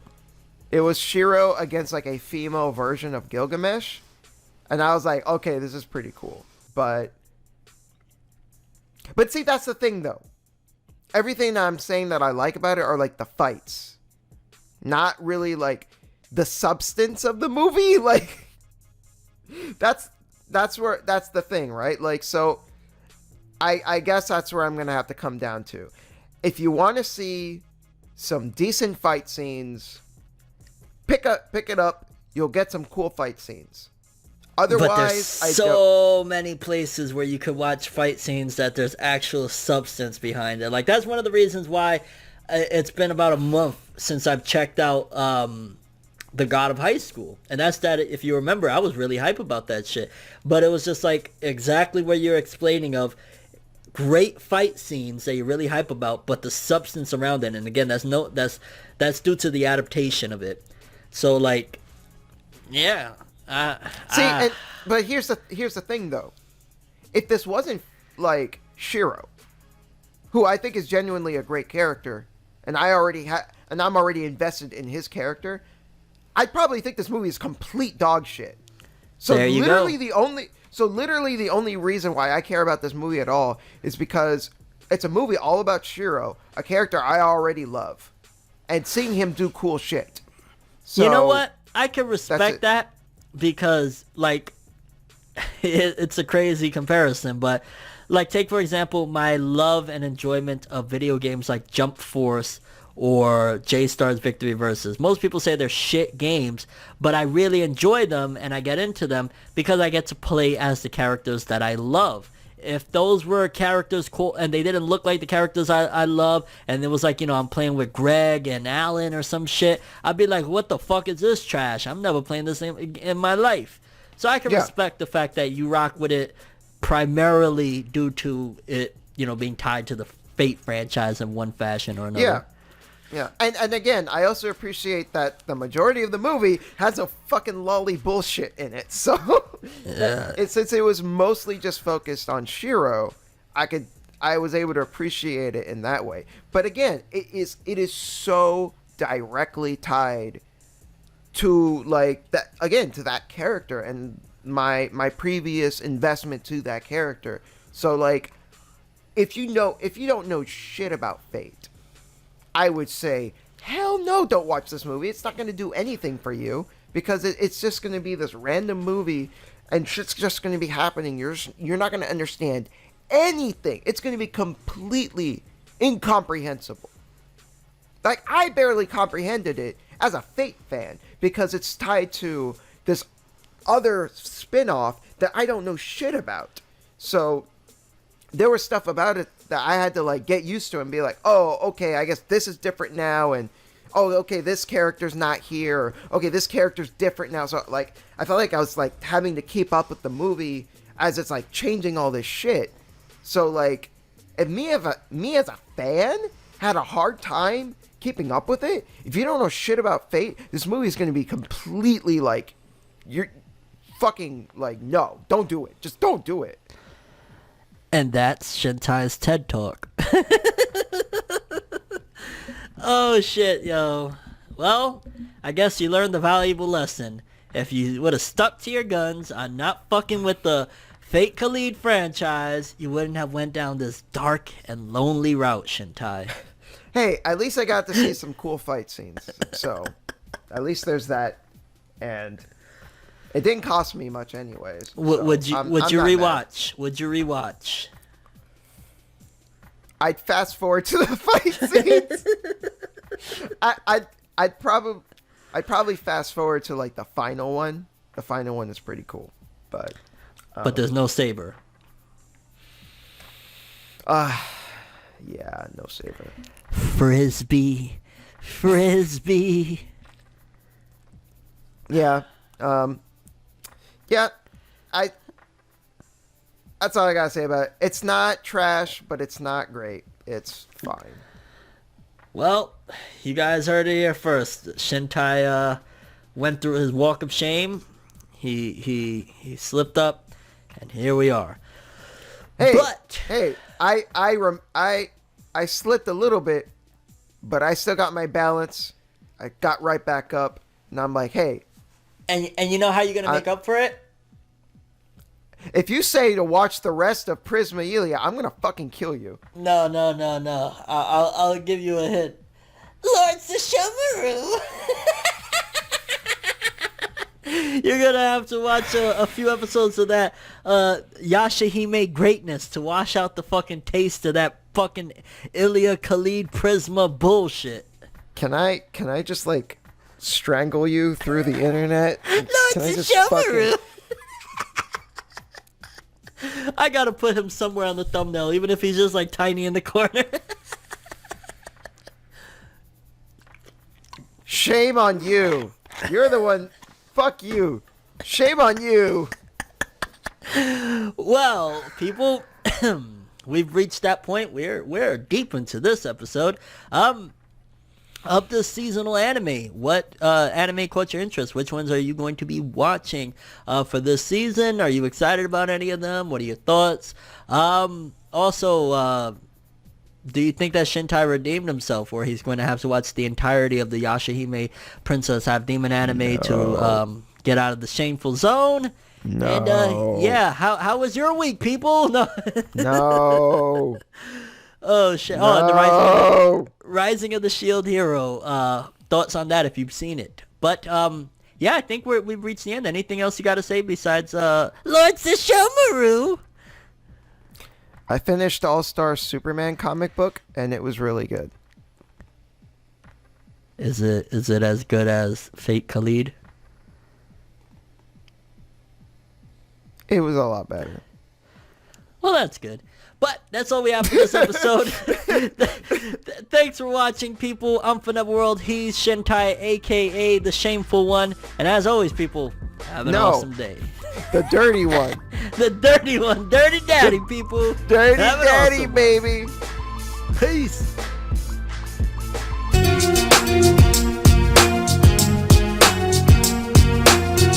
It was Shiro against like a female version of Gilgamesh. And I was like, okay, this is pretty cool. But see, that's the thing though. Everything that I'm saying that I like about it are like the fights. Not really like the substance of the movie. Like, that's the thing, right? Like, so I guess that's where I'm going to have to come down to. If you want to see some decent fight scenes, pick it up. You'll get some cool fight scenes. Otherwise, but there's so many places where you could watch fight scenes that there's actual substance behind it. Like, that's one of the reasons why it's been about a month since I've checked out The God of High School. And that's that, if you remember, I was really hype about that shit. But it was just like exactly what you're explaining of great fight scenes that you're really hype about, but the substance around it. And again, that's due to the adaptation of it. So, like, yeah. But here's the thing though. If this wasn't like Shiro, who I think is genuinely a great character, and I'm already invested in his character, I'd probably think this movie is complete dog shit. So there you literally go. literally the only reason why I care about this movie at all is because it's a movie all about Shiro, a character I already love, and seeing him do cool shit. So, you know what? I can respect that. Because, like, it's a crazy comparison, but, like, take, for example, my love and enjoyment of video games like Jump Force or J-Star's Victory Versus. Most people say they're shit games, but I really enjoy them and I get into them because I get to play as the characters that I love. If those were characters cool and they didn't look like the characters I love, and it was like, you know, I'm playing with Greg and Alan or some shit, I'd be like, what the fuck is this trash? I'm never playing this in my life. So I can respect the fact that you rock with it primarily due to it, you know, being tied to the Fate franchise in one fashion or another. Yeah. And again, I also appreciate that the majority of the movie has a fucking lolly bullshit in it. So since it was mostly just focused on Shiro, I was able to appreciate it in that way. But again, it is so directly tied to like that, again, to that character and my previous investment to that character. So like, if you don't know shit about Fate, I would say, hell no, don't watch this movie. It's not going to do anything for you because it's just going to be this random movie. and shit's just going to be happening. You're not going to understand anything. It's going to be completely incomprehensible. Like, I barely comprehended it as a Fate fan because it's tied to this other spin-off that I don't know shit about. So there was stuff about it that I had to like get used to and be like, oh, okay, I guess this is different now, and oh, okay, this character's not here, or okay, this character's different now. So like, I felt like I was like having to keep up with the movie as it's like changing all this shit. So like, if me as a fan had a hard time keeping up with it, if you don't know shit about Fate, this movie is going to be completely like, you're fucking like, no, don't do it. Just don't do it. And that's Shintai's TED Talk. Oh shit, yo. Well, I guess you learned the valuable lesson. If you would have stuck to your guns on not fucking with the Fate Khalid franchise, you wouldn't have went down this dark and lonely route, Shintai. Hey, at least I got to see some cool fight scenes. So, at least there's that. And it didn't cost me much anyways. Would you rewatch? Would you rewatch? I'd fast forward to the fight scenes. I'd probably fast forward to like the final one. The final one is pretty cool, but there's no saber. Yeah, no saber. Frisbee. Yeah. Yeah. That's all I gotta say about it. It's not trash, but it's not great. It's fine. Well, you guys heard it here first. Shintai went through his walk of shame. He slipped up, and here we are. Hey, I slipped a little bit, but I still got my balance. I got right back up, and I'm like, hey. And you know how you're gonna make up for it? If you say to watch the rest of Prisma Ilia, I'm gonna fucking kill you. No. I'll give you a hint. Lord Sesshomaru! You're gonna have to watch a few episodes of that Yoshihime greatness to wash out the fucking taste of that fucking Ilia Khalid Prisma bullshit. Can I just like strangle you through the internet? Lord Sesshomaru! I gotta put him somewhere on the thumbnail, even if he's just like tiny in the corner. Shame on you. You're the one. Fuck you. Shame on you. Well, people, we've reached that point. We're deep into this episode. Of the seasonal anime. What anime caught your interest? Which ones are you going to be watching for this season? Are you excited about any of them? What are your thoughts? Also, do you think that Shintai redeemed himself, or he's going to have to watch the entirety of the Yoshihime Princess Half Demon anime to get out of the shameful zone? No. And yeah, how was your week, people? No. No. Oh shit! No. Oh, the Rising of the Shield Hero. Thoughts on that if you've seen it? But yeah, I think we've reached the end. Anything else you got to say besides Lord Sesshomaru? I finished All-Star Superman comic book, and it was really good. Is it as good as Fate Khalid? It was a lot better. Well, that's good. But that's all we have for this episode. Thanks for watching, people. I'm ForneverWorld. He's Shintai, a.k.a. the Shameful One. And as always, people, have an awesome day. The dirty one. The dirty one. Dirty Daddy, people. Dirty Daddy, baby. Peace.